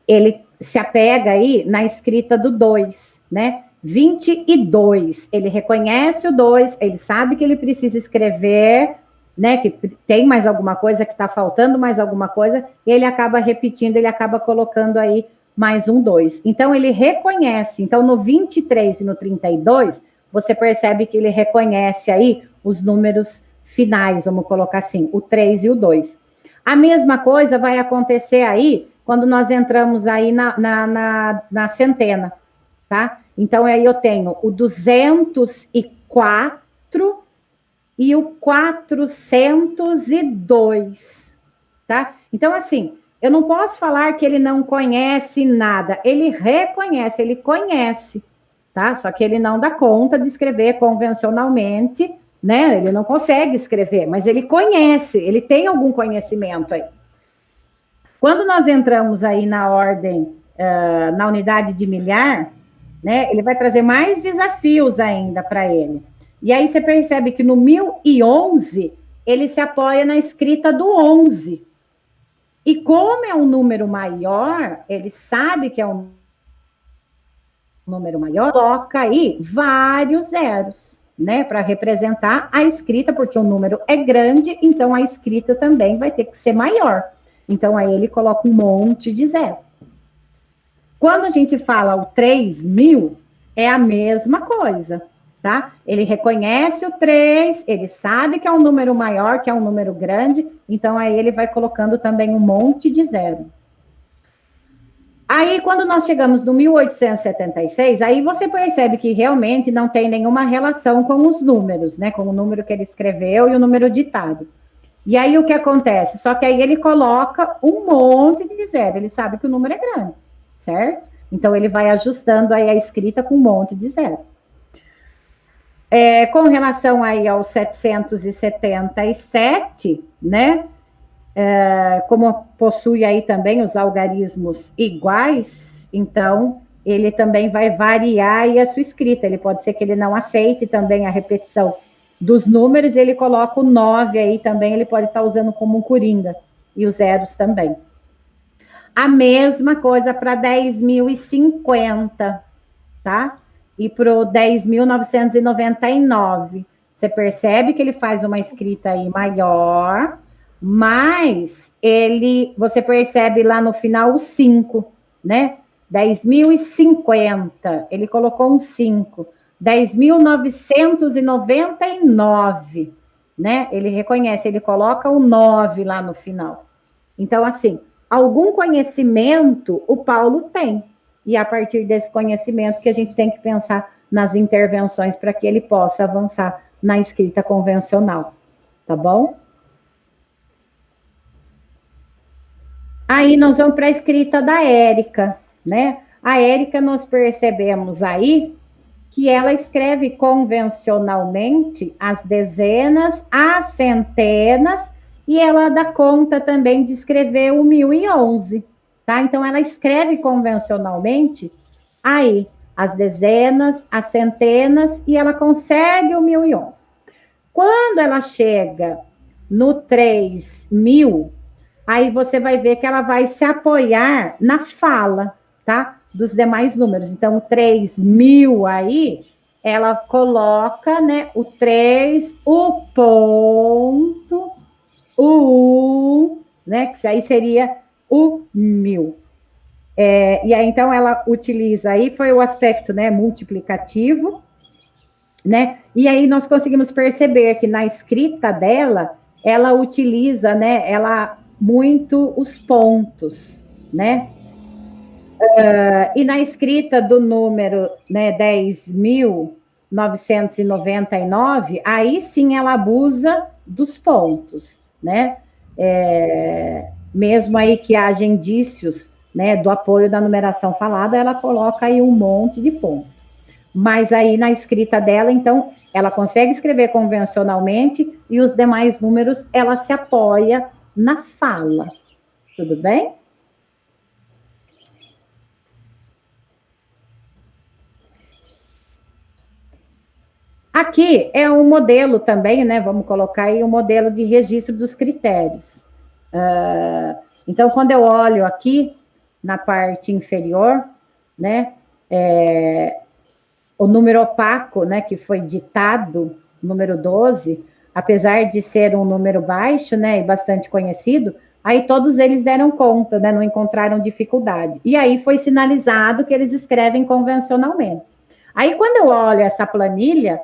Speaker 2: Ele se apega aí na escrita do 2, né? 22, ele reconhece o 2, ele sabe que ele precisa escrever, né? Que tem mais alguma coisa, que está faltando mais alguma coisa, e ele acaba repetindo, ele acaba colocando aí mais um 2. Então, ele reconhece. Então, no 23 e no 32, você percebe que ele reconhece aí os números finais, vamos colocar assim, o 3 e o 2. A mesma coisa vai acontecer aí quando nós entramos aí na centena, tá? Então, aí eu tenho o 204 e o 402, tá? Então, assim, eu não posso falar que ele não conhece nada. Ele reconhece, ele conhece, tá? Só que ele não dá conta de escrever convencionalmente, né? Ele não consegue escrever, mas ele conhece, ele tem algum conhecimento aí. Quando nós entramos aí na ordem, na unidade de milhar, né? Ele vai trazer mais desafios ainda para ele. E aí você percebe que no 1011, ele se apoia na escrita do 11. E como é um número maior, ele sabe que é um número maior, coloca aí vários zeros, né, para representar a escrita, porque o número é grande, então a escrita também vai ter que ser maior. Então aí ele coloca um monte de zero. Quando a gente fala o 3.000, é a mesma coisa, tá? Ele reconhece o 3, ele sabe que é um número maior, que é um número grande, então aí ele vai colocando também um monte de zero. Aí, quando nós chegamos no 1876, aí você percebe que realmente não tem nenhuma relação com os números, né? Com o número que ele escreveu e o número ditado. E aí, o que acontece? Só que aí ele coloca um monte de zero. Ele sabe que o número é grande, certo? Então, ele vai ajustando aí a escrita com um monte de zero. Com relação aí ao 777, né? Como possui aí também os algarismos iguais, então ele também vai variar aí a sua escrita. Ele pode ser que ele não aceite também a repetição dos números, ele coloca o 9 aí também, ele pode estar usando como um coringa, e os zeros também. A mesma coisa para 10.050, tá? E para o 10.999. Você percebe que ele faz uma escrita aí maior, mas você percebe lá no final o 5, né? 10.050, ele colocou um 5. 10.999, né? Ele reconhece, ele coloca o 9 lá no final. Então, assim, algum conhecimento o Paulo tem. E a partir desse conhecimento que a gente tem que pensar nas intervenções para que ele possa avançar na escrita convencional. Tá bom? Aí nós vamos para a escrita da Érica, né? A Érica, nós percebemos aí que ela escreve convencionalmente as dezenas, as centenas, e ela dá conta também de escrever o 1011, tá? Então, ela escreve convencionalmente aí as dezenas, as centenas, e ela consegue o 1011. Quando ela chega no 3.000, aí você vai ver que ela vai se apoiar na fala, tá? Dos demais números. Então, o 3.000 aí, ela coloca, né, o 3, o ponto, o, né, que aí seria o 1.000. E aí, então, ela utiliza aí, foi o aspecto, né, multiplicativo, né? E aí nós conseguimos perceber que na escrita dela, ela utiliza, né, muito os pontos, né? E na escrita do número, né, 10.999, aí sim ela abusa dos pontos, né? Mesmo aí que haja indícios, né, do apoio da numeração falada, ela coloca aí um monte de pontos. Mas aí na escrita dela, então, ela consegue escrever convencionalmente e os demais números ela se apoia na fala. Tudo bem? Aqui é um modelo também, né? Vamos colocar aí um modelo de registro dos critérios. Então, quando eu olho aqui na parte inferior, né? O número opaco, né? Que foi ditado, número 12, apesar de ser um número baixo, né? E bastante conhecido, aí todos eles deram conta, né? Não encontraram dificuldade. E aí foi sinalizado que eles escrevem convencionalmente. Aí, quando eu olho essa planilha,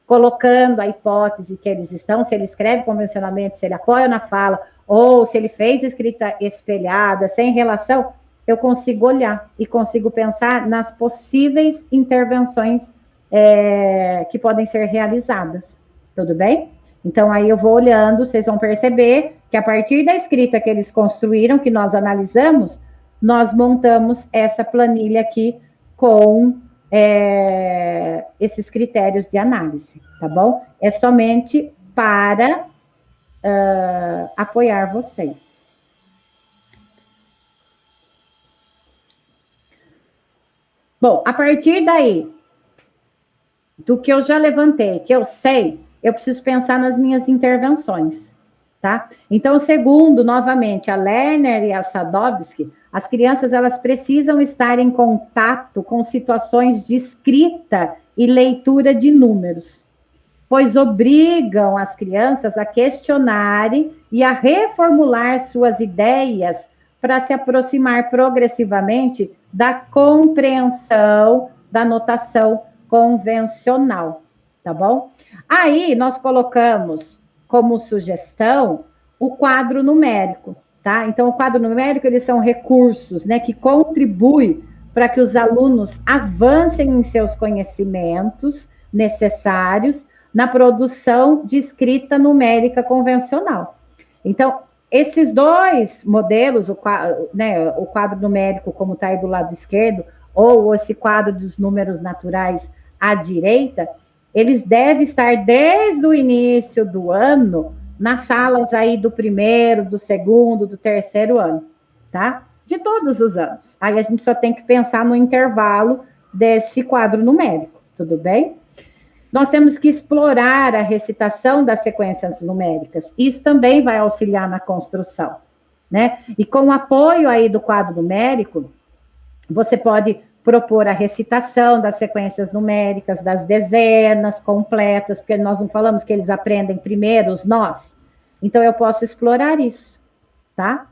Speaker 2: colocando a hipótese que eles estão, se ele escreve convencionalmente, se ele apoia na fala, ou se ele fez escrita espelhada, sem relação, eu consigo olhar e consigo pensar nas possíveis intervenções que podem ser realizadas. Tudo bem? Então, aí eu vou olhando, vocês vão perceber que a partir da escrita que eles construíram, que nós analisamos, nós montamos essa planilha aqui com esses critérios de análise, tá bom? É somente para apoiar vocês. Bom, a partir daí, do que eu já levantei, que eu sei, eu preciso pensar nas minhas intervenções, tá? Então, segundo, novamente, a Lerner e a Sadowski, as crianças, elas precisam estar em contato com situações de escrita e leitura de números, pois obrigam as crianças a questionarem e a reformular suas ideias para se aproximar progressivamente da compreensão da notação convencional, tá bom? Aí, nós colocamos como sugestão o quadro numérico, tá? Então, o quadro numérico, eles são recursos, né, que contribuem para que os alunos avancem em seus conhecimentos necessários na produção de escrita numérica convencional. Então, esses dois modelos, o quadro numérico, como está aí do lado esquerdo, ou esse quadro dos números naturais à direita, eles devem estar desde o início do ano nas salas aí do primeiro, do segundo, do terceiro ano, tá? De todos os anos. Aí a gente só tem que pensar no intervalo desse quadro numérico, tudo bem? Nós temos que explorar a recitação das sequências numéricas. Isso também vai auxiliar na construção, né? E com o apoio aí do quadro numérico, você pode propor a recitação das sequências numéricas, das dezenas completas, porque nós não falamos que eles aprendem primeiro os nós. Então, eu posso explorar isso, tá?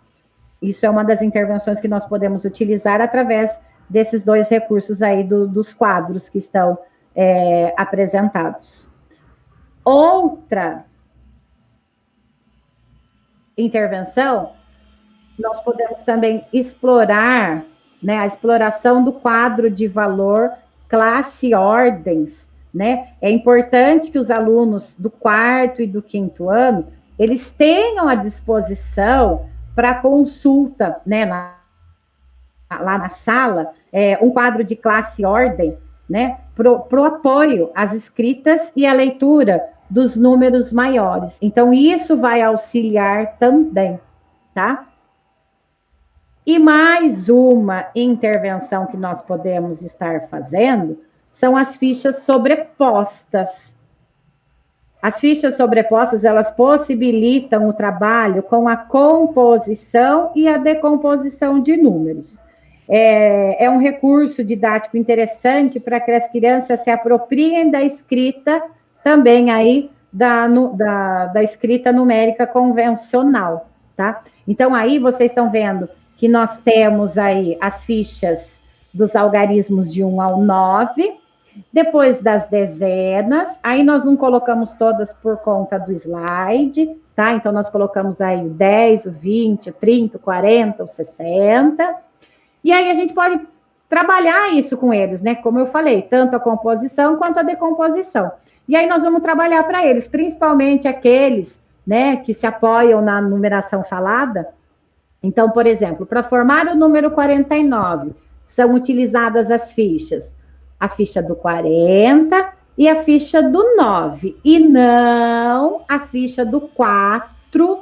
Speaker 2: Isso é uma das intervenções que nós podemos utilizar através desses dois recursos aí dos quadros que estão apresentados. Outra intervenção, nós podemos também explorar, né, a exploração do quadro de valor, classe e ordens, né? É importante que os alunos do quarto e do quinto ano, eles tenham à disposição para consulta, né, lá na sala, um quadro de classe e ordem, né, pro apoio às escritas e à leitura dos números maiores. Então, isso vai auxiliar também, tá? E mais uma intervenção que nós podemos estar fazendo são as fichas sobrepostas. As fichas sobrepostas, elas possibilitam o trabalho com a composição e a decomposição de números. É um recurso didático interessante para que as crianças se apropriem da escrita também aí da escrita numérica convencional, tá? Então, aí vocês estão vendo que nós temos aí as fichas dos algarismos de 1 ao 9, depois das dezenas, aí nós não colocamos todas por conta do slide, tá? Então, nós colocamos aí o 10, o 20, o 30, o 40, o 60, e aí a gente pode trabalhar isso com eles, né? Como eu falei, tanto a composição quanto a decomposição. E aí nós vamos trabalhar para eles, principalmente aqueles, né, que se apoiam na numeração falada. Então, por exemplo, para formar o número 49, são utilizadas as fichas. A ficha do 40 e a ficha do 9. E não a ficha do 4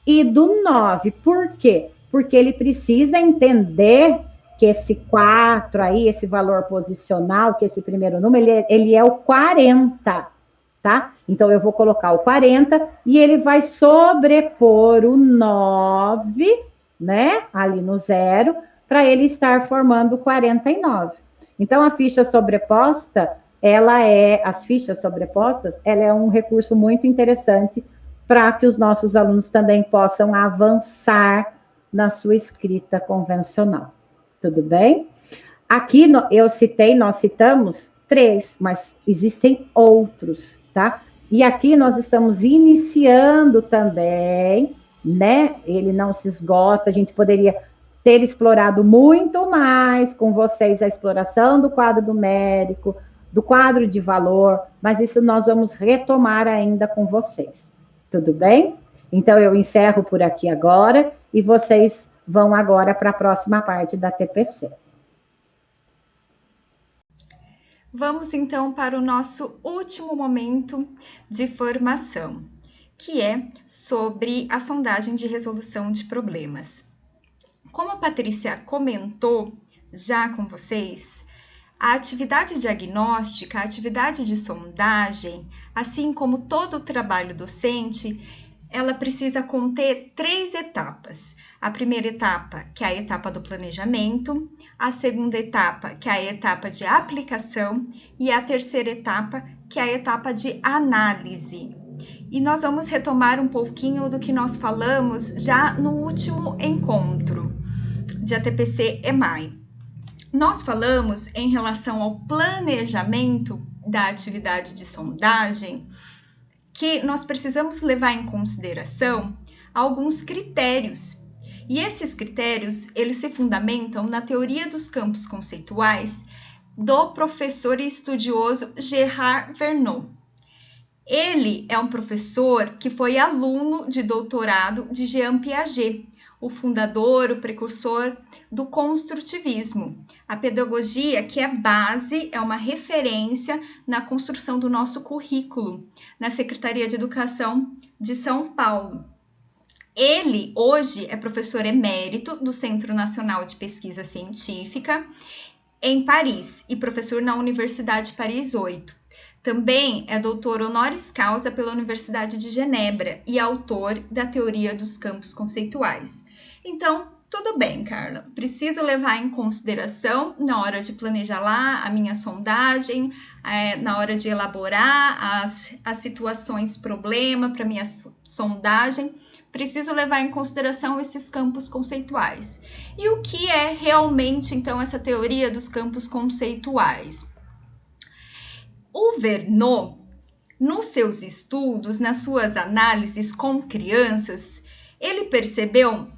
Speaker 2: e do 9. Por quê? Porque ele precisa entender que esse 4 aí, esse valor posicional, que esse primeiro número, ele é o 40, tá? Então, eu vou colocar o 40 e ele vai sobrepor o 9, né? Ali no 0, para ele estar formando 49. Então, a ficha sobreposta, as fichas sobrepostas, ela é um recurso muito interessante para que os nossos alunos também possam avançar na sua escrita convencional. Tudo bem? Aqui nós citamos 3, mas existem outros, tá? E aqui nós estamos iniciando também né? Ele não se esgota, a gente poderia ter explorado muito mais com vocês a exploração do quadro numérico, do quadro de valor, mas isso nós vamos retomar ainda com vocês. Tudo bem? Então, eu encerro por aqui agora e vocês vão agora para a próxima parte da TPC.
Speaker 1: Vamos então para o nosso último momento de formação, que é sobre a sondagem de resolução de problemas. Como a Patrícia comentou já com vocês, a atividade diagnóstica, a atividade de sondagem, assim como todo o trabalho docente, ela precisa conter 3 etapas. A primeira etapa, que é a etapa do planejamento, a segunda etapa, que é a etapa de aplicação, e a terceira etapa, que é a etapa de análise. E nós vamos retomar um pouquinho do que nós falamos já no último encontro de ATPC-EMAI. Nós falamos em relação ao planejamento da atividade de sondagem que nós precisamos levar em consideração alguns critérios. E esses critérios, eles se fundamentam na teoria dos campos conceituais do professor e estudioso Gérard Verneau. Ele é um professor que foi aluno de doutorado de Jean Piaget, o fundador, o precursor do construtivismo. A pedagogia que é base, é uma referência na construção do nosso currículo, na Secretaria de Educação de São Paulo. Ele, hoje, é professor emérito do Centro Nacional de Pesquisa Científica em Paris e professor na Universidade Paris 8. Também é doutor honoris causa pela Universidade de Genebra e autor da Teoria dos Campos Conceituais. Então, tudo bem, Carla. Preciso levar em consideração, na hora de planejar lá a minha sondagem, na hora de elaborar as situações problema para minha sondagem, preciso levar em consideração esses campos conceituais. E o que é realmente, então, essa teoria dos campos conceituais? O Verneau, nos seus estudos, nas suas análises com crianças, ele percebeu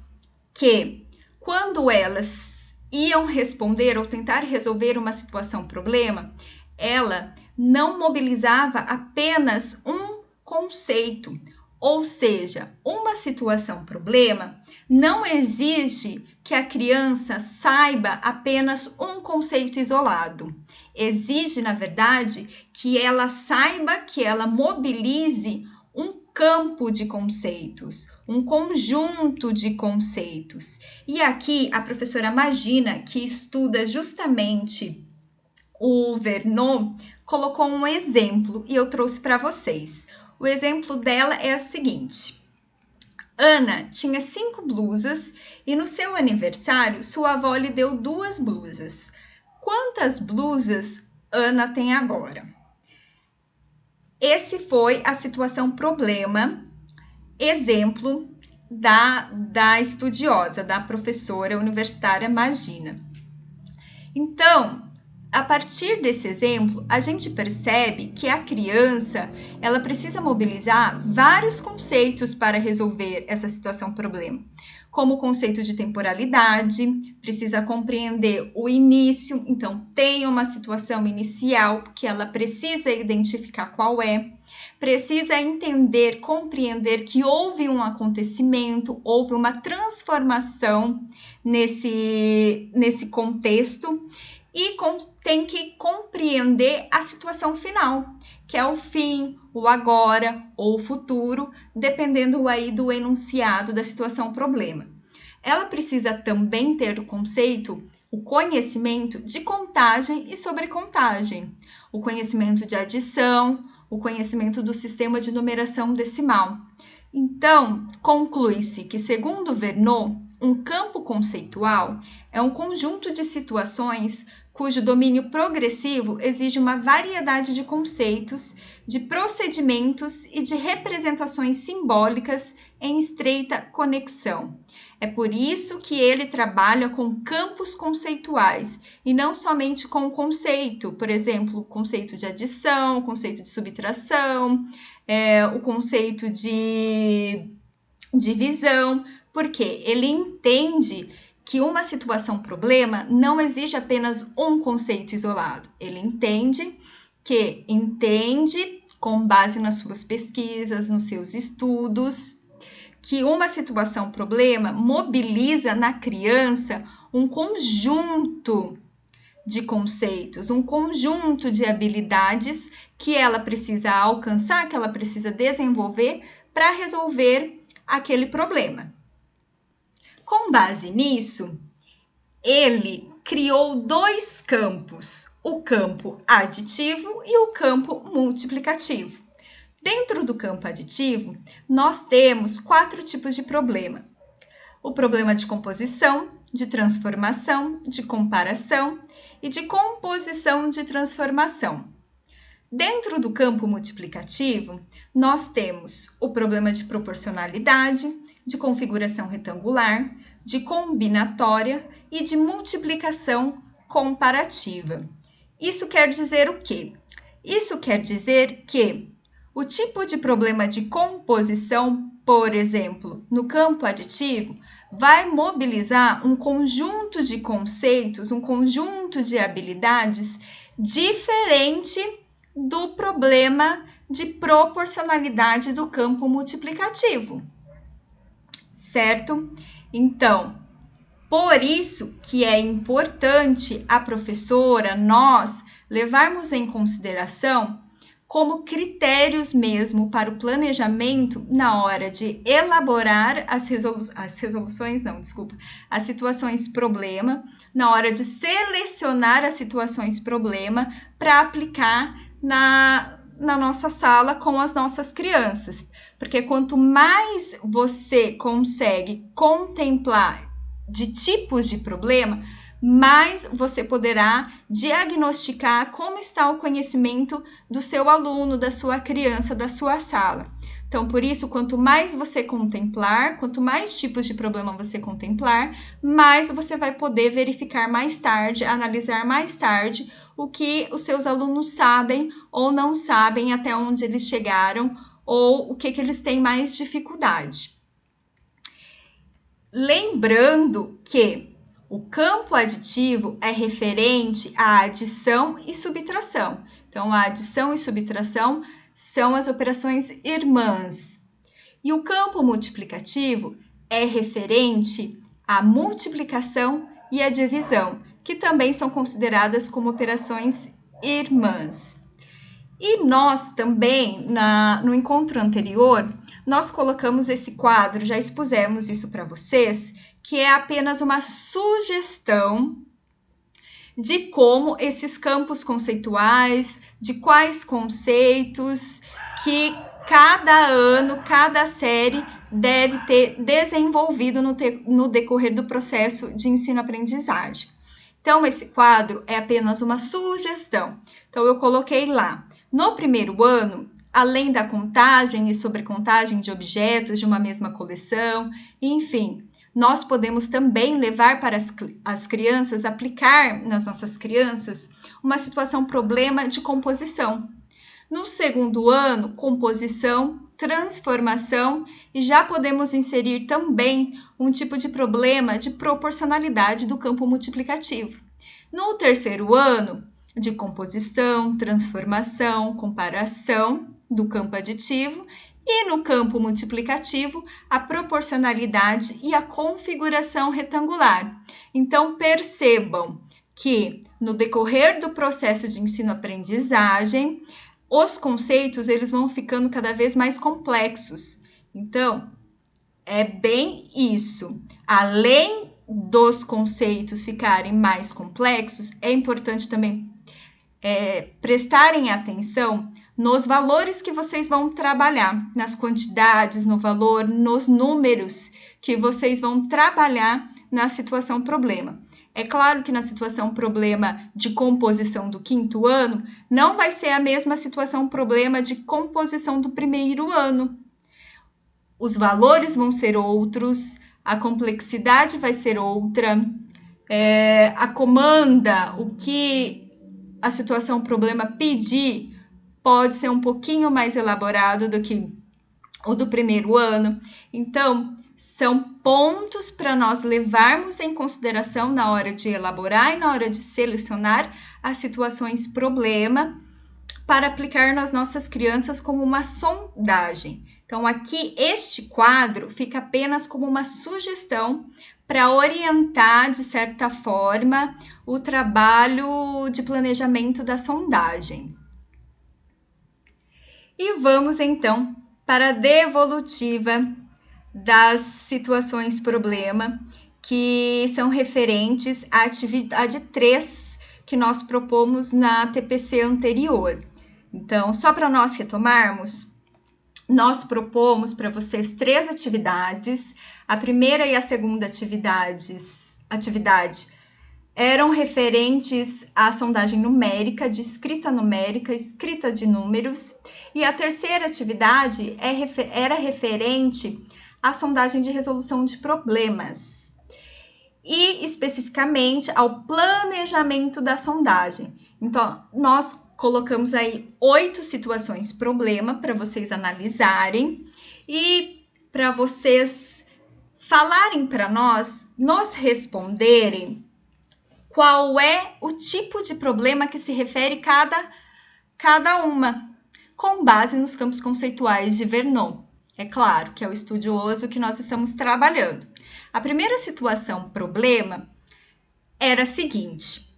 Speaker 1: que quando elas iam responder ou tentar resolver uma situação problema, ela não mobilizava apenas um conceito, ou seja, uma situação problema não exige que a criança saiba apenas um conceito isolado. Exige, na verdade, que ela saiba, que ela mobilize um campo de conceitos, um conjunto de conceitos. E aqui a professora Magina, que estuda justamente o Verneau, colocou um exemplo e eu trouxe para vocês. O exemplo dela é o seguinte: Ana tinha 5 blusas e no seu aniversário sua avó lhe deu 2 blusas. Quantas blusas Ana tem agora? Esse foi a situação problema, exemplo da estudiosa, da professora universitária Magina. Então, a partir desse exemplo, a gente percebe que a criança, ela precisa mobilizar vários conceitos para resolver essa situação problema, como o conceito de temporalidade, precisa compreender o início, então tem uma situação inicial que ela precisa identificar qual é, precisa entender, compreender que houve um acontecimento, houve uma transformação nesse contexto, e tem que compreender a situação final, que é o fim, o agora ou o futuro, dependendo aí do enunciado da situação problema. Ela precisa também ter o conceito, o conhecimento de contagem e sobrecontagem, o conhecimento de adição, o conhecimento do sistema de numeração decimal. Então, conclui-se que, segundo Verneau, um campo conceitual é um conjunto de situações cujo domínio progressivo exige uma variedade de conceitos, de procedimentos e de representações simbólicas em estreita conexão. É por isso que ele trabalha com campos conceituais e não somente com o conceito, por exemplo, o conceito de adição, o conceito de subtração, o conceito de Divisão, porque ele entende que uma situação problema não exige apenas um conceito isolado. Ele entende, com base nas suas pesquisas, nos seus estudos, que uma situação problema mobiliza na criança um conjunto de conceitos, um conjunto de habilidades que ela precisa alcançar, que ela precisa desenvolver para resolver aquele problema. Com base nisso, ele criou 2 campos, o campo aditivo e o campo multiplicativo. Dentro do campo aditivo, nós temos 4 tipos de problema. O problema de composição, de transformação, de comparação e de composição de transformação. Dentro do campo multiplicativo, nós temos o problema de proporcionalidade, de configuração retangular, de combinatória e de multiplicação comparativa. Isso quer dizer o quê? Isso quer dizer que o tipo de problema de composição, por exemplo, no campo aditivo, vai mobilizar um conjunto de conceitos, um conjunto de habilidades diferente do problema de proporcionalidade do campo multiplicativo, certo? Então, por isso que é importante a professora, nós, levarmos em consideração como critérios mesmo para o planejamento na hora de elaborar as situações problema, na hora de selecionar as situações problema para aplicar na nossa sala com as nossas crianças. Porque quanto mais você consegue contemplar de tipos de problema, mais você poderá diagnosticar como está o conhecimento do seu aluno, da sua criança, da sua sala. Então, por isso, quanto mais você contemplar, quanto mais tipos de problema você contemplar, mais você vai poder verificar mais tarde, analisar mais tarde o que os seus alunos sabem ou não sabem, até onde eles chegaram, ou o que eles têm mais dificuldade. Lembrando que o campo aditivo é referente à adição e subtração. Então, a adição e subtração são as operações irmãs. E o campo multiplicativo é referente à multiplicação e à divisão, que também são consideradas como operações irmãs. E nós também, no encontro anterior, nós colocamos esse quadro, já expusemos isso para vocês, que é apenas uma sugestão de como esses campos conceituais, de quais conceitos que cada ano, cada série deve ter desenvolvido no decorrer do processo de ensino-aprendizagem. Então, esse quadro é apenas uma sugestão. Então, eu coloquei lá. No primeiro ano, além da contagem e sobrecontagem de objetos de uma mesma coleção, enfim, nós podemos também levar para as crianças, aplicar nas nossas crianças, uma situação problema de composição. No segundo ano, composição, transformação, e já podemos inserir também um tipo de problema de proporcionalidade do campo multiplicativo. No terceiro ano, de composição, transformação, comparação do campo aditivo, e no campo multiplicativo, a proporcionalidade e a configuração retangular. Então, percebam que no decorrer do processo de ensino-aprendizagem, os conceitos eles vão ficando cada vez mais complexos. Então, é bem isso. Além dos conceitos ficarem mais complexos, é importante também prestarem atenção nos valores que vocês vão trabalhar, nas quantidades, no valor, nos números que vocês vão trabalhar na situação problema. É claro que na situação problema de composição do quinto ano, não vai ser a mesma situação problema de composição do primeiro ano. Os valores vão ser outros, a complexidade vai ser outra, a comanda, o que a situação problema pedir, pode ser um pouquinho mais elaborado do que ou do primeiro ano. Então, são pontos para nós levarmos em consideração na hora de elaborar e na hora de selecionar as situações problema para aplicar nas nossas crianças como uma sondagem. Então, aqui, este quadro fica apenas como uma sugestão para orientar, de certa forma, o trabalho de planejamento da sondagem. E vamos, então, para a devolutiva das situações problema, que são referentes à atividade 3 que nós propomos na TPC anterior. Então, só para nós retomarmos, nós propomos para vocês 3 atividades. A primeira e a segunda atividade eram referentes à sondagem numérica, de escrita numérica, escrita de números. E a terceira atividade era referente à sondagem de resolução de problemas. E, especificamente, ao planejamento da sondagem. Então, nós colocamos aí 8 situações problema para vocês analisarem e para vocês falarem para nós, nos responderem qual é o tipo de problema que se refere cada uma, com base nos campos conceituais de Vernon. É claro que é o estudioso que nós estamos trabalhando. A primeira situação problema era a seguinte: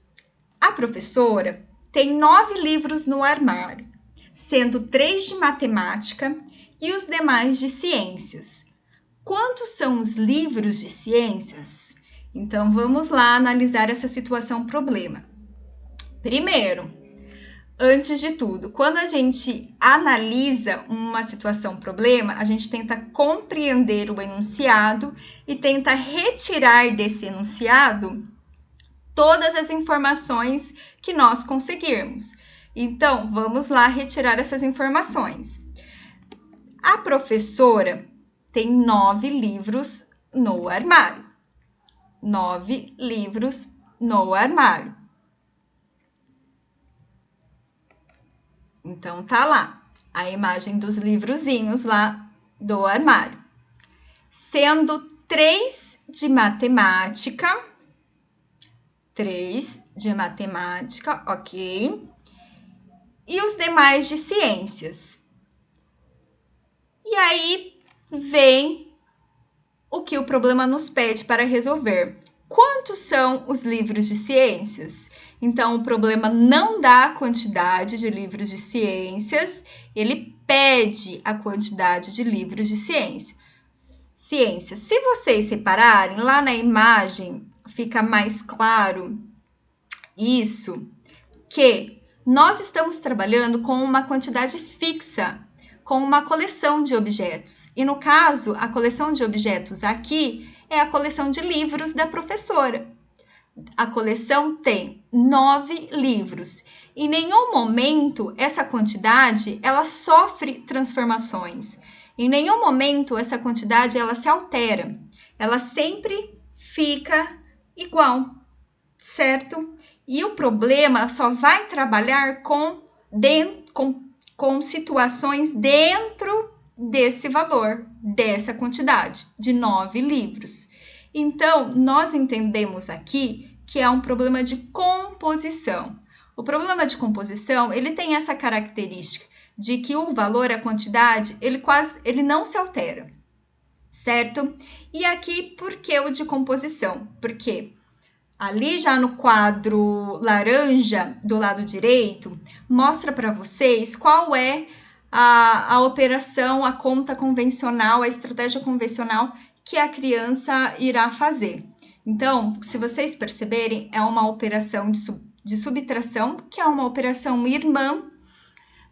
Speaker 1: a professora tem 9 livros no armário, sendo 3 de matemática e os demais de ciências. Quantos são os livros de ciências? Então, vamos lá analisar essa situação problema. Primeiro, antes de tudo, quando a gente analisa uma situação problema, a gente tenta compreender o enunciado e tenta retirar desse enunciado todas as informações que nós conseguirmos. Então, vamos lá retirar essas informações. A professora tem 9 livros no armário. 9 livros no armário. Então, tá lá a imagem dos livrozinhos lá do armário. Sendo 3 de matemática, 3 de matemática, ok? E os demais de ciências. E aí vem o que o problema nos pede para resolver. Quantos são os livros de ciências? Então, o problema não dá a quantidade de livros de ciências, ele pede a quantidade de livros de ciência. Se vocês repararem, lá na imagem fica mais claro isso, que nós estamos trabalhando com uma quantidade fixa, com uma coleção de objetos. E no caso, a coleção de objetos aqui é a coleção de livros da professora. A coleção tem 9 livros. Em nenhum momento essa quantidade ela sofre transformações. Em nenhum momento essa quantidade ela se altera. Ela sempre fica igual, certo? E o problema só vai trabalhar com situações dentro desse valor, dessa quantidade de 9 livros. Então, nós entendemos aqui que é um problema de composição. O problema de composição, ele tem essa característica de que o valor, a quantidade, ele não se altera, certo? E aqui, por que o de composição? Porque ali já no quadro laranja do lado direito, mostra para vocês qual é a operação, a conta convencional, a estratégia convencional que a criança irá fazer. Então, se vocês perceberem, é uma operação de subtração, que é uma operação irmã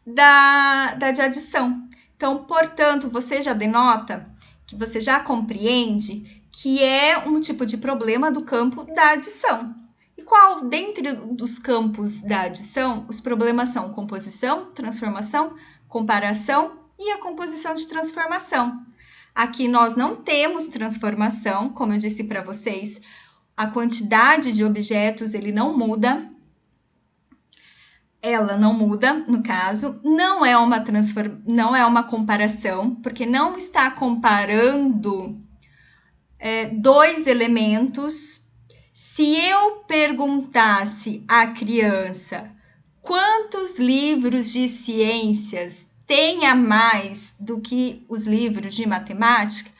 Speaker 1: da de adição. Então, portanto, você já denota, que você já compreende que é um tipo de problema do campo da adição. E qual, dentre dos campos da adição, os problemas são composição, transformação, comparação e a composição de transformação. Aqui nós não temos transformação, como eu disse para vocês, a quantidade de objetos ele não muda. ela não muda, no caso, não é uma comparação, porque não está comparando dois elementos. Se eu perguntasse à criança quantos livros de ciências tem a mais do que os livros de matemática,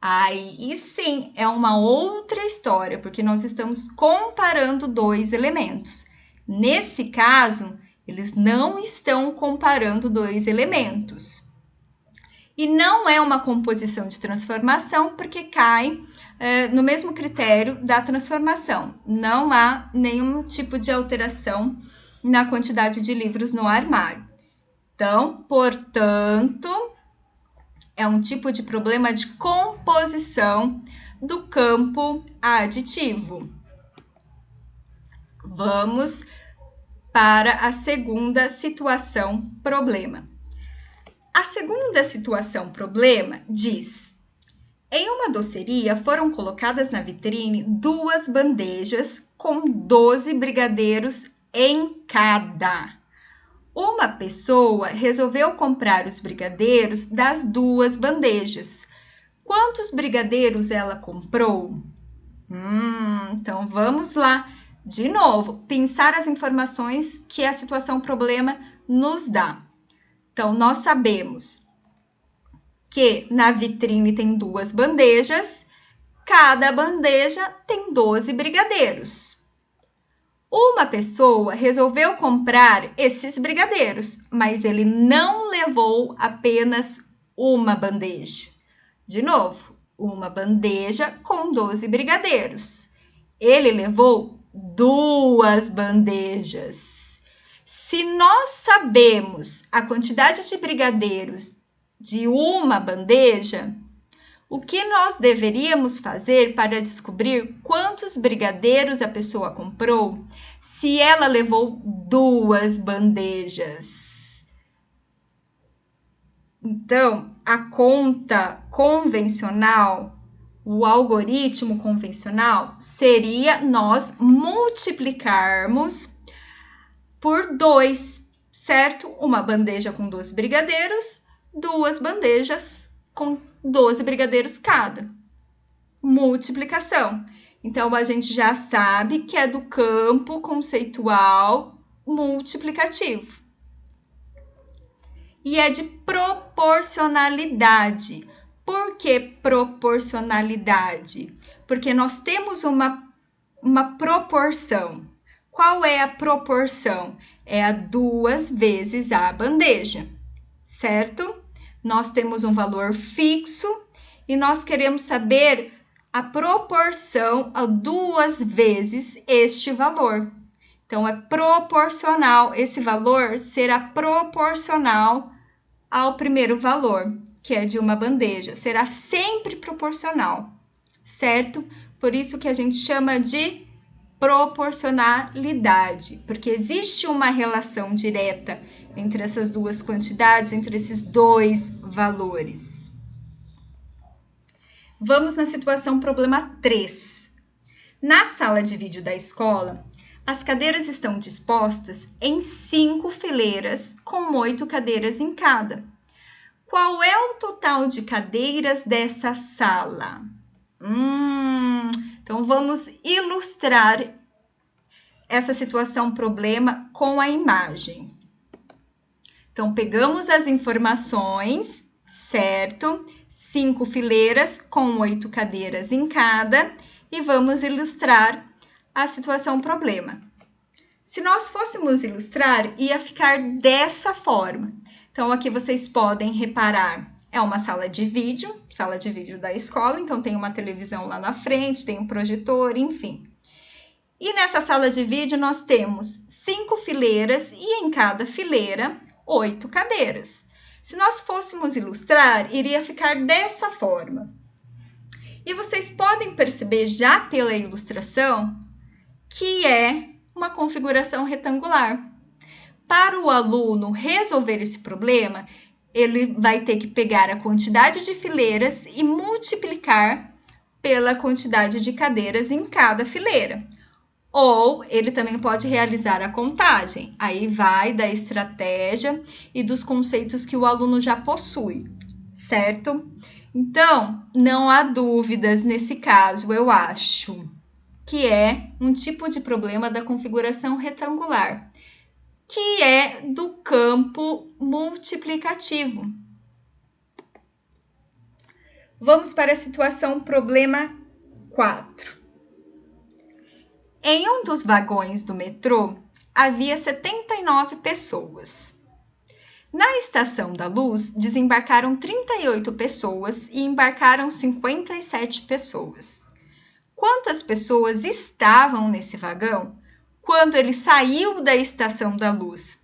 Speaker 1: aí sim é uma outra história, porque nós estamos comparando dois elementos. Nesse caso, eles não estão comparando dois elementos. E não é uma composição de transformação, porque cai no mesmo critério da transformação. Não há nenhum tipo de alteração na quantidade de livros no armário. Então, portanto, é um tipo de problema de composição do campo aditivo. Vamos para a segunda situação problema. A segunda situação problema diz: em uma doceria foram colocadas na vitrine 2 bandejas com 12 brigadeiros em cada. Uma pessoa resolveu comprar os brigadeiros das 2 bandejas. Quantos brigadeiros ela comprou? Então vamos lá. De novo, pensar as informações que a situação problema nos dá. Então, nós sabemos que na vitrine tem 2 bandejas, cada bandeja tem 12 brigadeiros. Uma pessoa resolveu comprar esses brigadeiros, mas ele não levou apenas uma bandeja. De novo, uma bandeja com 12 brigadeiros. Ele levou 2 bandejas. Se nós sabemos a quantidade de brigadeiros de uma bandeja, o que nós deveríamos fazer para descobrir quantos brigadeiros a pessoa comprou se ela levou 2 bandejas? Então, a conta convencional, o algoritmo convencional, seria nós multiplicarmos por 2, certo? Uma bandeja com 12 brigadeiros, 2 bandejas com 12 brigadeiros cada. Multiplicação. Então, a gente já sabe que é do campo conceitual multiplicativo. E é de proporcionalidade. Por que proporcionalidade? Porque nós temos uma proporção. Qual é a proporção? É a 2 vezes a bandeja, certo? Nós temos um valor fixo e nós queremos saber a proporção a 2 vezes este valor. Então, é proporcional, esse valor será proporcional ao primeiro valor, que é de uma bandeja. Será sempre proporcional, certo? Por isso que a gente chama de proporcionalidade, porque existe uma relação direta entre essas 2 quantidades, entre esses 2 valores. Vamos na situação problema 3. Na sala de vídeo da escola, as cadeiras estão dispostas em 5 fileiras com 8 cadeiras em cada. Qual é o total de cadeiras dessa sala? Então, vamos ilustrar essa situação problema com a imagem. Então, pegamos as informações, certo? 5 fileiras com 8 cadeiras em cada e vamos ilustrar a situação problema. Se nós fôssemos ilustrar, ia ficar dessa forma. Então, aqui vocês podem reparar, é uma sala de vídeo da escola, então tem uma televisão lá na frente, tem um projetor, enfim. E nessa sala de vídeo nós temos 5 fileiras e em cada fileira 8 cadeiras. Se nós fôssemos ilustrar, iria ficar dessa forma. E vocês podem perceber já pela ilustração que é uma configuração retangular. Para o aluno resolver esse problema, ele vai ter que pegar a quantidade de fileiras e multiplicar pela quantidade de cadeiras em cada fileira. Ou ele também pode realizar a contagem. Aí vai da estratégia e dos conceitos que o aluno já possui, certo? Então, não há dúvidas nesse caso, eu acho, que é um tipo de problema da configuração retangular, que é do campo multiplicativo. Vamos para a situação problema 4. Em um dos vagões do metrô, havia 79 pessoas. Na Estação da Luz, desembarcaram 38 pessoas e embarcaram 57 pessoas. Quantas pessoas estavam nesse vagão quando ele saiu da Estação da Luz?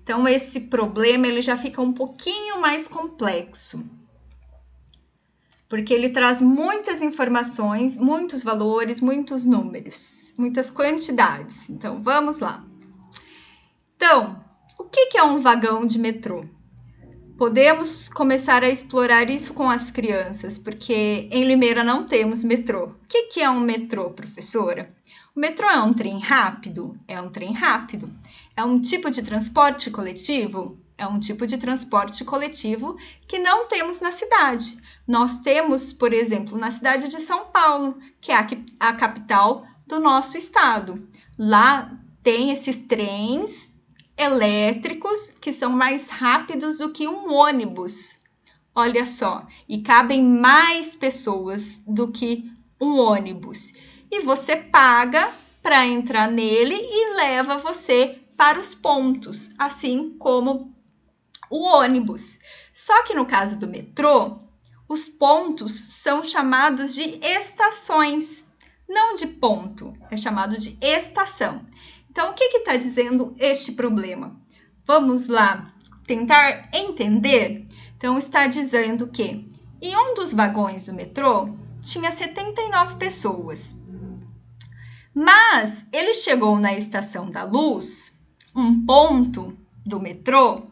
Speaker 1: Então, esse problema ele já fica um pouquinho mais complexo, porque ele traz muitas informações, muitos valores, muitos números, muitas quantidades. Então, vamos lá. Então, o que é um vagão de metrô? Podemos começar a explorar isso com as crianças, porque em Limeira não temos metrô. O que é um metrô, professora? O metrô é um trem rápido? É um trem rápido. É um tipo de transporte coletivo? É um tipo de transporte coletivo que não temos na cidade. Nós temos, por exemplo, na cidade de São Paulo, que é a capital do nosso estado. Lá tem esses trens elétricos que são mais rápidos do que um ônibus. Olha só, e cabem mais pessoas do que um ônibus. E você paga para entrar nele e leva você para os pontos, assim como o ônibus. Só que no caso do metrô, os pontos são chamados de estações, não de ponto, é chamado de estação. Então, o que está dizendo este problema? Vamos lá tentar entender? Então, está dizendo que em um dos vagões do metrô tinha 79 pessoas. Mas ele chegou na Estação da Luz, um ponto do metrô,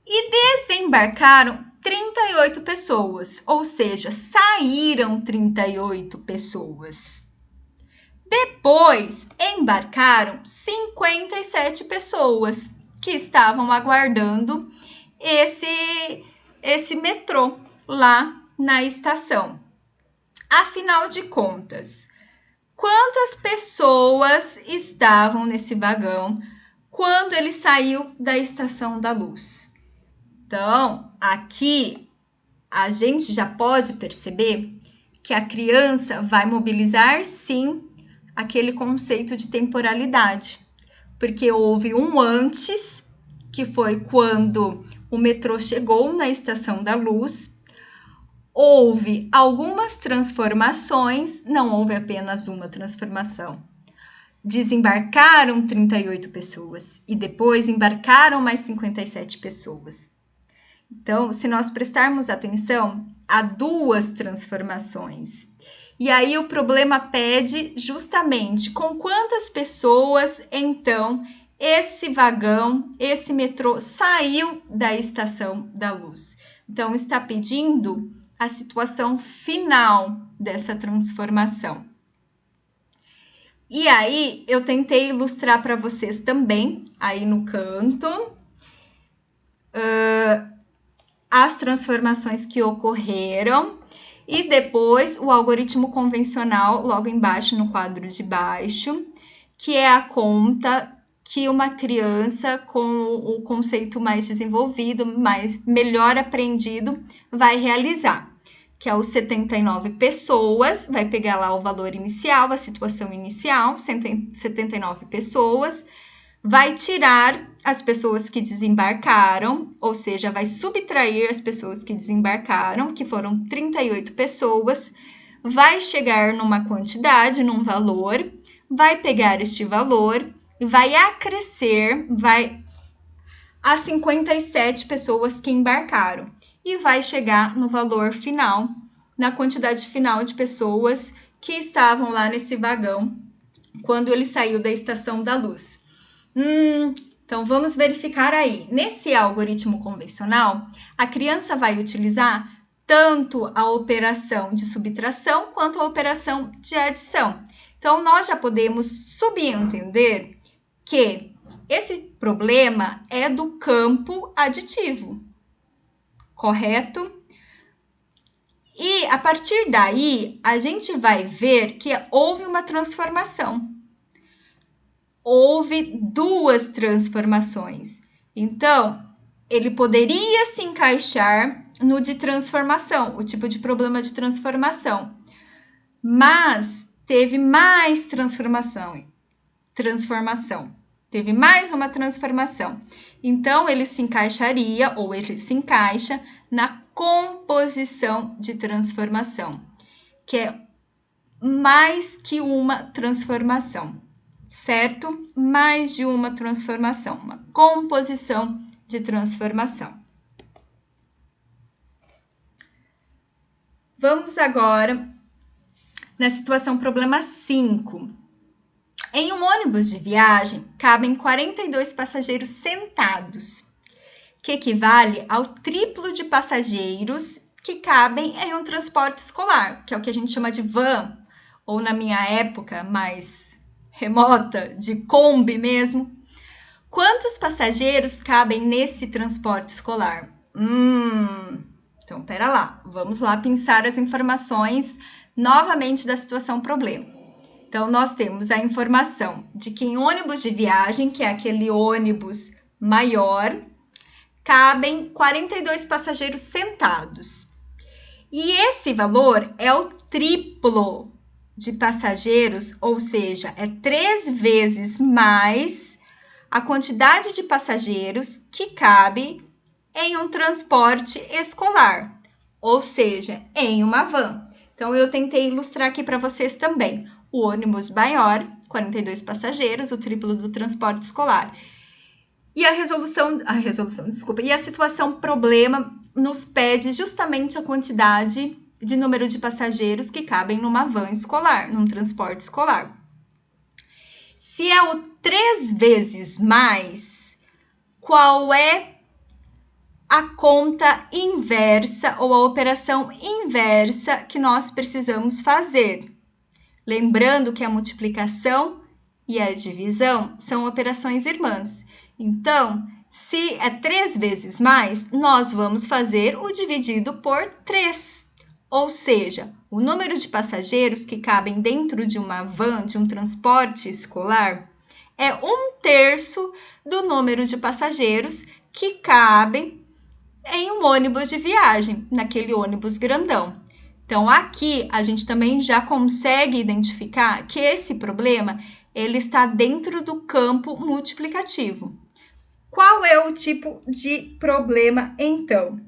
Speaker 1: e desembarcaram 38 pessoas, ou seja, saíram 38 pessoas. Depois, embarcaram 57 pessoas que estavam aguardando esse metrô lá na estação. Afinal de contas, quantas pessoas estavam nesse vagão quando ele saiu da Estação da Luz? Então, aqui a gente já pode perceber que a criança vai mobilizar, sim, aquele conceito de temporalidade, porque houve um antes, que foi quando o metrô chegou na Estação da Luz, houve algumas transformações, não houve apenas uma transformação. Desembarcaram 38 pessoas e depois embarcaram mais 57 pessoas. Então, se nós prestarmos atenção, há duas transformações. E aí o problema pede justamente com quantas pessoas, então, esse vagão, esse metrô saiu da Estação da Luz. Então, está pedindo a situação final dessa transformação. E aí, eu tentei ilustrar para vocês também, aí no canto, as transformações que ocorreram e depois o algoritmo convencional, logo embaixo no quadro de baixo, que é a conta que uma criança com o conceito mais desenvolvido, melhor aprendido, vai realizar, que é os 79 pessoas, vai pegar lá o valor inicial, a situação inicial, 79 pessoas, vai tirar as pessoas que desembarcaram, ou seja, vai subtrair as pessoas que desembarcaram, que foram 38 pessoas, vai chegar numa quantidade, num valor, vai pegar este valor e vai acrescer, a 57 pessoas que embarcaram e vai chegar no valor final, na quantidade final de pessoas que estavam lá nesse vagão quando ele saiu da Estação da Luz. Então, vamos verificar aí. Nesse algoritmo convencional, a criança vai utilizar tanto a operação de subtração quanto a operação de adição. Então, nós já podemos subentender que esse problema é do campo aditivo, correto? E, a partir daí, a gente vai ver que houve uma transformação. Houve duas transformações. Então, ele poderia se encaixar no de transformação, o tipo de problema de transformação. Mas teve mais transformação. Teve mais uma transformação. Então, ele se encaixaria, ou ele se encaixa, na composição de transformação, que é mais que uma transformação, certo? Mais de uma transformação, uma composição de transformação. Vamos agora na situação problema 5. Em um ônibus de viagem, cabem 42 passageiros sentados, que equivale ao triplo de passageiros que cabem em um transporte escolar, que é o que a gente chama de van, ou na minha época mais remota, de Kombi mesmo. Quantos passageiros cabem nesse transporte escolar? Então, pera lá, vamos lá pensar as informações novamente da situação problema. Então, nós temos a informação de que em ônibus de viagem, que é aquele ônibus maior, cabem 42 passageiros sentados. E esse valor é o triplo de passageiros, ou seja, é 3 vezes mais a quantidade de passageiros que cabe em um transporte escolar, ou seja, em uma van. Então, eu tentei ilustrar aqui para vocês também. O ônibus maior, 42 passageiros, o triplo do transporte escolar. E a situação problema nos pede justamente a quantidade de número de passageiros que cabem numa van escolar, num transporte escolar. Se é o 3 vezes mais, qual é a conta inversa ou a operação inversa que nós precisamos fazer? Lembrando que a multiplicação e a divisão são operações irmãs. Então, se é 3 vezes mais, nós vamos fazer o dividido por 3. Ou seja, o número de passageiros que cabem dentro de uma van, de um transporte escolar, é 1/3 do número de passageiros que cabem em um ônibus de viagem, naquele ônibus grandão. Então, aqui a gente também já consegue identificar que esse problema ele está dentro do campo multiplicativo. Qual é o tipo de problema, então?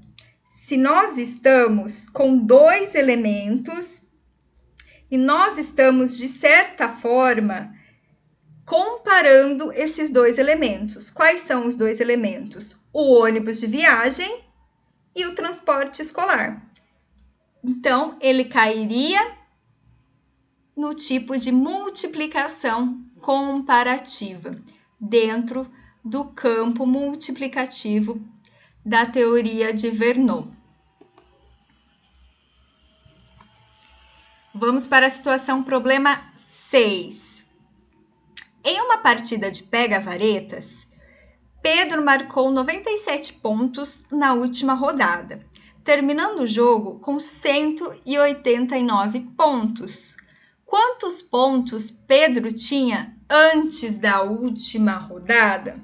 Speaker 1: Se nós estamos com 2 elementos e nós estamos, de certa forma, comparando esses 2 elementos. Quais são os 2 elementos? O ônibus de viagem e o transporte escolar. Então, ele cairia no tipo de multiplicação comparativa, dentro do campo multiplicativo da teoria de Vernon. Vamos para a situação problema 6. Em uma partida de pega-varetas, Pedro marcou 97 pontos na última rodada, terminando o jogo com 189 pontos. Quantos pontos Pedro tinha antes da última rodada?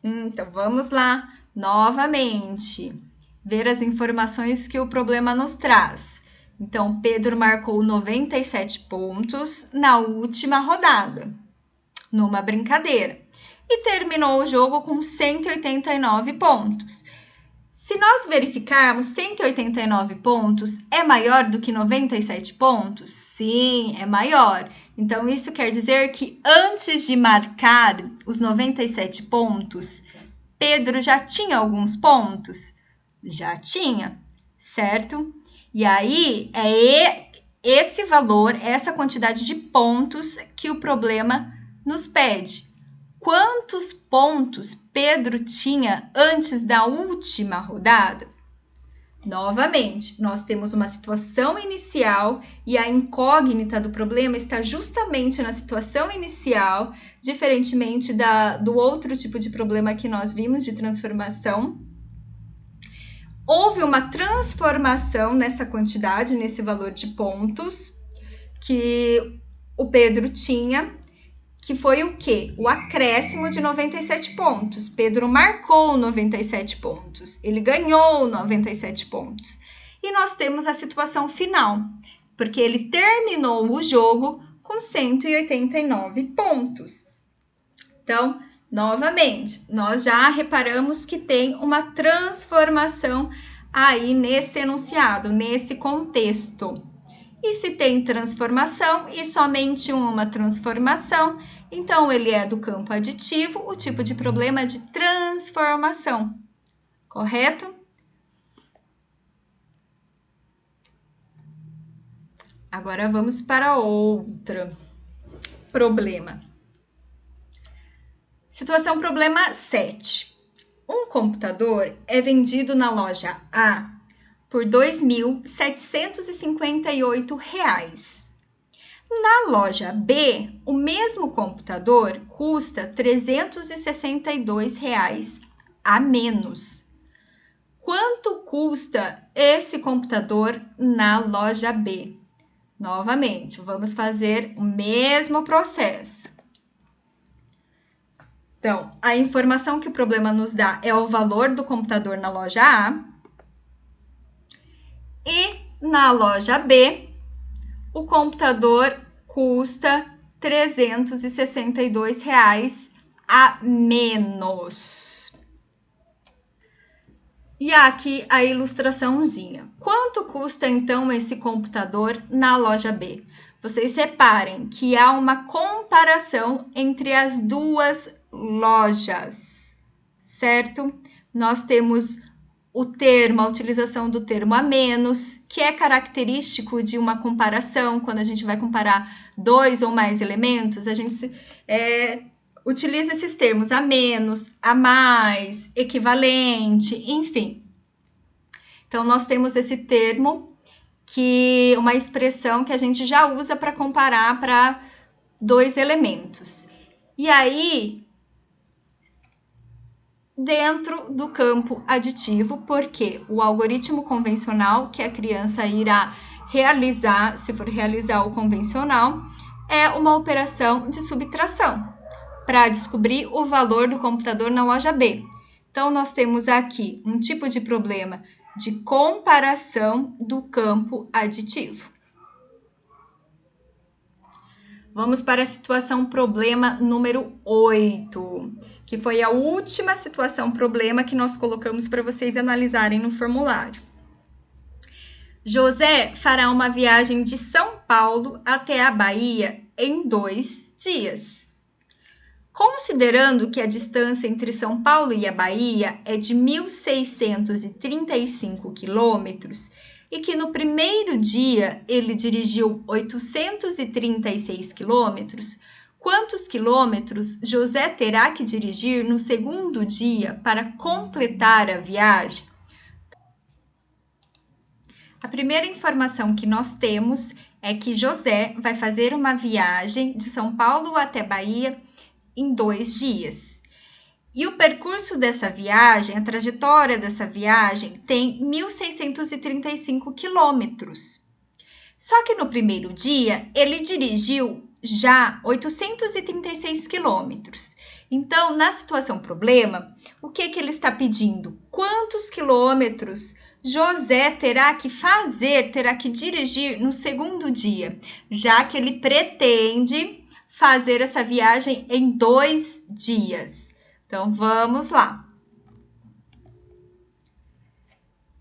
Speaker 1: Então, vamos lá, novamente, ver as informações que o problema nos traz. Então, Pedro marcou 97 pontos na última rodada, numa brincadeira, e terminou o jogo com 189 pontos. Se nós verificarmos, 189 pontos é maior do que 97 pontos? Sim, é maior. Então, isso quer dizer que antes de marcar os 97 pontos, Pedro já tinha alguns pontos? Já tinha, certo? E aí, é esse valor, essa quantidade de pontos que o problema nos pede. Quantos pontos Pedro tinha antes da última rodada? Novamente, nós temos uma situação inicial e a incógnita do problema está justamente na situação inicial, diferentemente do outro tipo de problema que nós vimos de transformação. Houve uma transformação nessa quantidade, nesse valor de pontos que o Pedro tinha, que foi o quê? O acréscimo de 97 pontos. Pedro marcou 97 pontos. Ele ganhou 97 pontos. E nós temos a situação final, porque ele terminou o jogo com 189 pontos. Então, novamente, nós já reparamos que tem uma transformação aí nesse enunciado, nesse contexto. E se tem transformação e somente uma transformação, então ele é do campo aditivo, o tipo de problema é de transformação, correto? Agora vamos para outro problema. Situação problema 7. Um computador é vendido na loja A por R$ 2.758. Na loja B, o mesmo computador custa R$ 362 a menos. Quanto custa esse computador na loja B? Novamente, vamos fazer o mesmo processo. Então, a informação que o problema nos dá é o valor do computador na loja A. E na loja B, o computador custa R$ 362 a menos. E aqui a ilustraçãozinha. Quanto custa então esse computador na loja B? Vocês reparem que há uma comparação entre as duas lojas, certo? Nós temos a utilização do termo a menos, que é característico de uma comparação. Quando a gente vai comparar dois ou mais elementos, a gente utiliza esses termos a menos, a mais, equivalente, enfim. Então, nós temos esse termo, uma expressão que a gente já usa para comparar para dois elementos. E aí, dentro do campo aditivo, porque o algoritmo convencional que a criança irá realizar, se for realizar o convencional, é uma operação de subtração para descobrir o valor do computador na loja B. Então, nós temos aqui um tipo de problema de comparação do campo aditivo. Vamos para a situação problema número 8, que foi a última situação problema que nós colocamos para vocês analisarem no formulário. José fará uma viagem de São Paulo até a Bahia em 2 dias. Considerando que a distância entre São Paulo e a Bahia é de 1.635 quilômetros, e que no primeiro dia ele dirigiu 836 quilômetros, quantos quilômetros José terá que dirigir no segundo dia para completar a viagem? A primeira informação que nós temos é que José vai fazer uma viagem de São Paulo até Bahia em 2 dias. E o percurso dessa viagem, a trajetória dessa viagem, tem 1.635 quilômetros. Só que no primeiro dia, ele dirigiu já 836 quilômetros. Então, na situação problema, o que ele está pedindo? Quantos quilômetros José terá que dirigir no segundo dia, já que ele pretende fazer essa viagem em 2 dias. Então, vamos lá.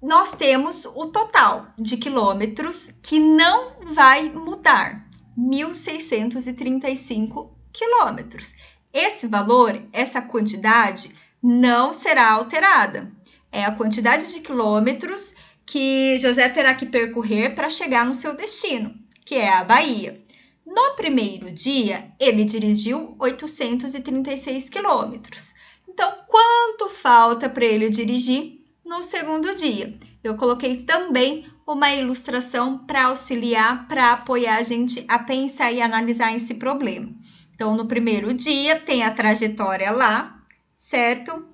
Speaker 1: Nós temos o total de quilômetros que não vai mudar, 1.635 quilômetros. Esse valor, essa quantidade, não será alterada. É a quantidade de quilômetros que José terá que percorrer para chegar no seu destino, que é a Bahia. No primeiro dia, ele dirigiu 836 quilômetros. Então, quanto falta para ele dirigir no segundo dia? eu coloquei também uma ilustração para auxiliar, para apoiar a gente a pensar e analisar esse problema. Então, no primeiro dia, tem a trajetória lá, certo?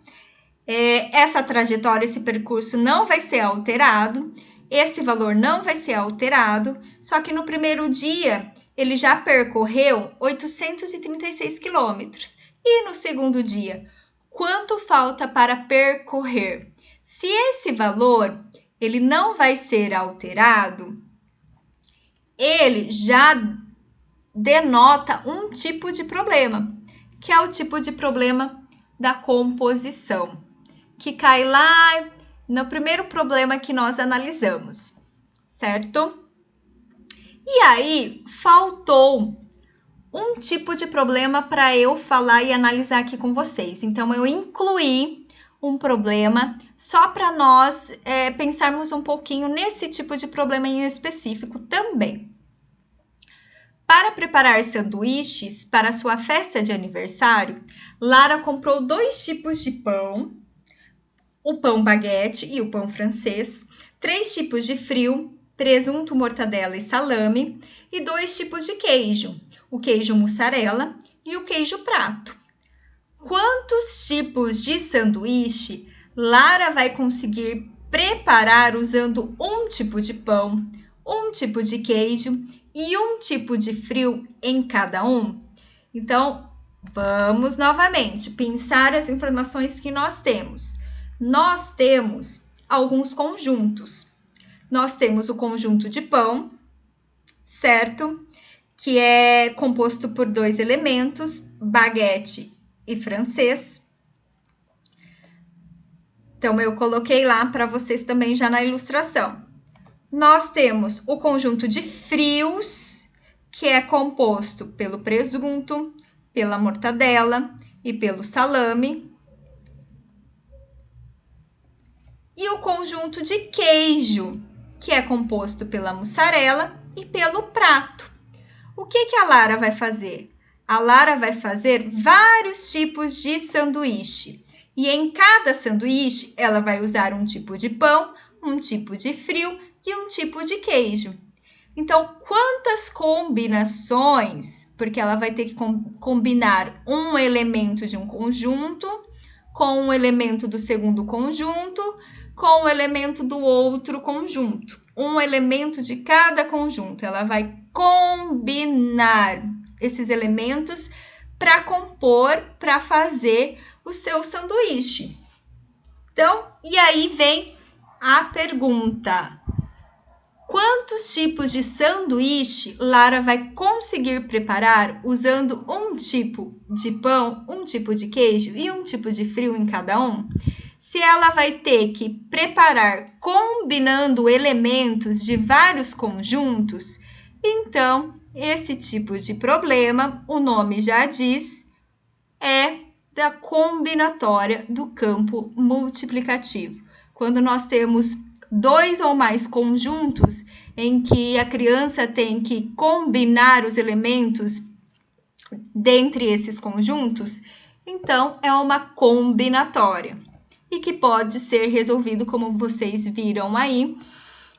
Speaker 1: Essa trajetória, esse percurso não vai ser alterado, esse valor não vai ser alterado, só que no primeiro dia, ele já percorreu 836 quilômetros. E no segundo dia, quanto falta para percorrer? Se esse valor ele não vai ser alterado, ele já denota um tipo de problema, que é o tipo de problema da composição, que cai lá no primeiro problema que nós analisamos, certo? E aí, faltou um tipo de problema para eu falar e analisar aqui com vocês. Então, eu incluí um problema só para nós pensarmos um pouquinho nesse tipo de problema em específico também. Para preparar sanduíches para sua festa de aniversário, Lara comprou 2 tipos de pão, o pão baguete e o pão francês, 3 tipos de frio, presunto, mortadela e salame, e 2 tipos de queijo, o queijo mussarela e o queijo prato. Quantos tipos de sanduíche Lara vai conseguir preparar usando um tipo de pão, um tipo de queijo e um tipo de frio em cada um? Então, vamos novamente pensar as informações que nós temos. Nós temos alguns conjuntos. Nós temos o conjunto de pão, certo? Que é composto por 2 elementos, baguete e francês. Então, eu coloquei lá para vocês também já na ilustração. Nós temos o conjunto de frios, que é composto pelo presunto, pela mortadela e pelo salame. E o conjunto de queijo, que é composto pela mussarela e pelo prato. O que a Lara vai fazer? A Lara vai fazer vários tipos de sanduíche. E em cada sanduíche, ela vai usar um tipo de pão, um tipo de frio e um tipo de queijo. Então, quantas combinações? Porque ela vai ter que combinar um elemento de um conjunto com um elemento do segundo conjunto, com o elemento do outro conjunto. Um elemento de cada conjunto. Ela vai combinar esses elementos para compor, para fazer o seu sanduíche. Então, e aí vem a pergunta: quantos tipos de sanduíche Lara vai conseguir preparar usando um tipo de pão, um tipo de queijo e um tipo de frio em cada um? Se ela vai ter que preparar combinando elementos de vários conjuntos, então esse tipo de problema, o nome já diz, é da combinatória do campo multiplicativo. Quando nós temos 2 ou mais conjuntos em que a criança tem que combinar os elementos dentre esses conjuntos, então é uma combinatória. E que pode ser resolvido, como vocês viram aí,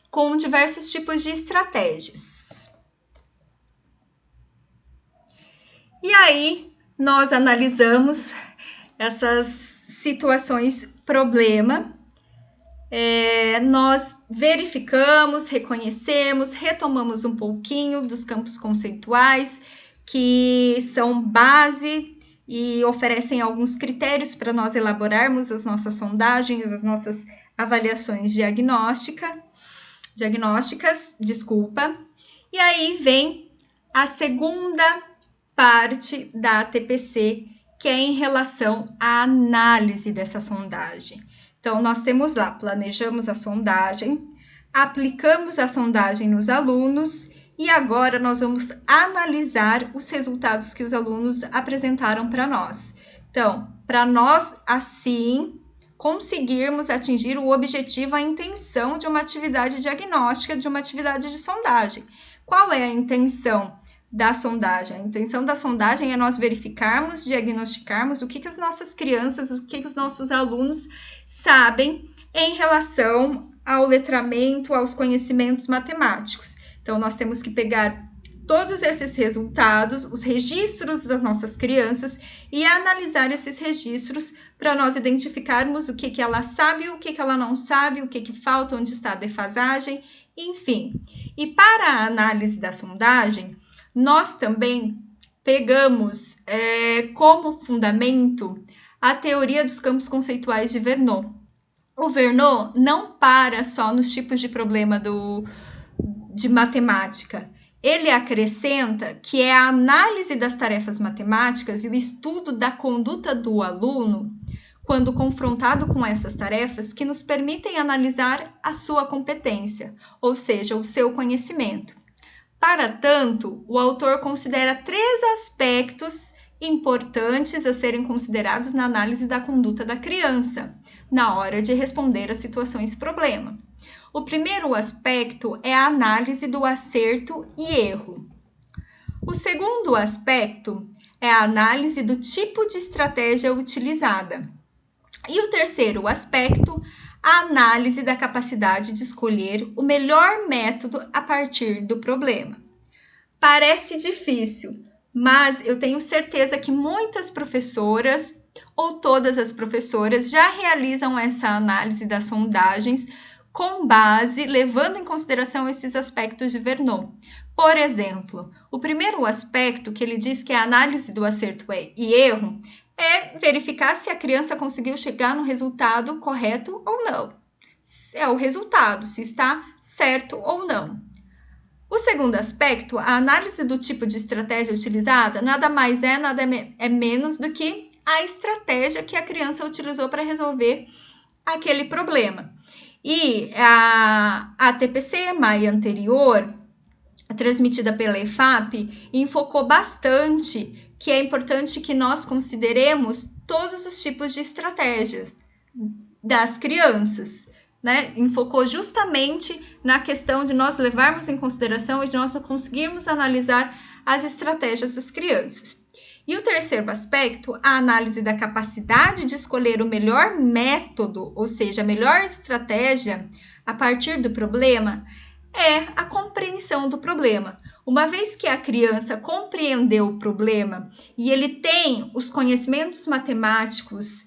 Speaker 1: com diversos tipos de estratégias. E aí, nós analisamos essas situações problema, nós verificamos, reconhecemos, retomamos um pouquinho dos campos conceituais, que são base e oferecem alguns critérios para nós elaborarmos as nossas sondagens, as nossas avaliações diagnósticas. E aí vem a segunda parte da TPC, que é em relação à análise dessa sondagem. Então, nós temos lá, planejamos a sondagem, aplicamos a sondagem nos alunos e agora nós vamos analisar os resultados que os alunos apresentaram para nós. Então, para nós, assim, conseguirmos atingir o objetivo, a intenção de uma atividade diagnóstica, de uma atividade de sondagem. Qual é a intenção da sondagem? A intenção da sondagem é nós verificarmos, diagnosticarmos o que as nossas crianças, o que os nossos alunos sabem em relação ao letramento, aos conhecimentos matemáticos. Então, nós temos que pegar todos esses resultados, os registros das nossas crianças e analisar esses registros para nós identificarmos o que ela sabe, o que ela não sabe, o que falta, onde está a defasagem, enfim. E para a análise da sondagem, nós também pegamos como fundamento a teoria dos campos conceituais de Verneau. O Verneau não para só nos tipos de problema de matemática. Ele acrescenta que é a análise das tarefas matemáticas e o estudo da conduta do aluno, quando confrontado com essas tarefas, que nos permitem analisar a sua competência, ou seja, o seu conhecimento. Para tanto, o autor considera 3 aspectos importantes a serem considerados na análise da conduta da criança, na hora de responder a situações problema. O primeiro aspecto é a análise do acerto e erro. O segundo aspecto é a análise do tipo de estratégia utilizada. E o terceiro aspecto, a análise da capacidade de escolher o melhor método a partir do problema. Parece difícil, mas eu tenho certeza que muitas professoras ou todas as professoras já realizam essa análise das sondagens com base, levando em consideração esses aspectos de Verneau. Por exemplo, o primeiro aspecto que ele diz que é a análise do acerto e erro é verificar se a criança conseguiu chegar no resultado correto ou não. É o resultado, se está certo ou não. O segundo aspecto, a análise do tipo de estratégia utilizada, nada mais nada é menos do que a estratégia que a criança utilizou para resolver aquele problema. E a TPC-EMAI anterior, transmitida pela EFAP, enfocou bastante que é importante que nós consideremos todos os tipos de estratégias das crianças, né? Enfocou justamente na questão de nós levarmos em consideração e de nós conseguirmos analisar as estratégias das crianças. E o terceiro aspecto, a análise da capacidade de escolher o melhor método, ou seja, a melhor estratégia a partir do problema, é a compreensão do problema. Uma vez que a criança compreendeu o problema e ele tem os conhecimentos matemáticos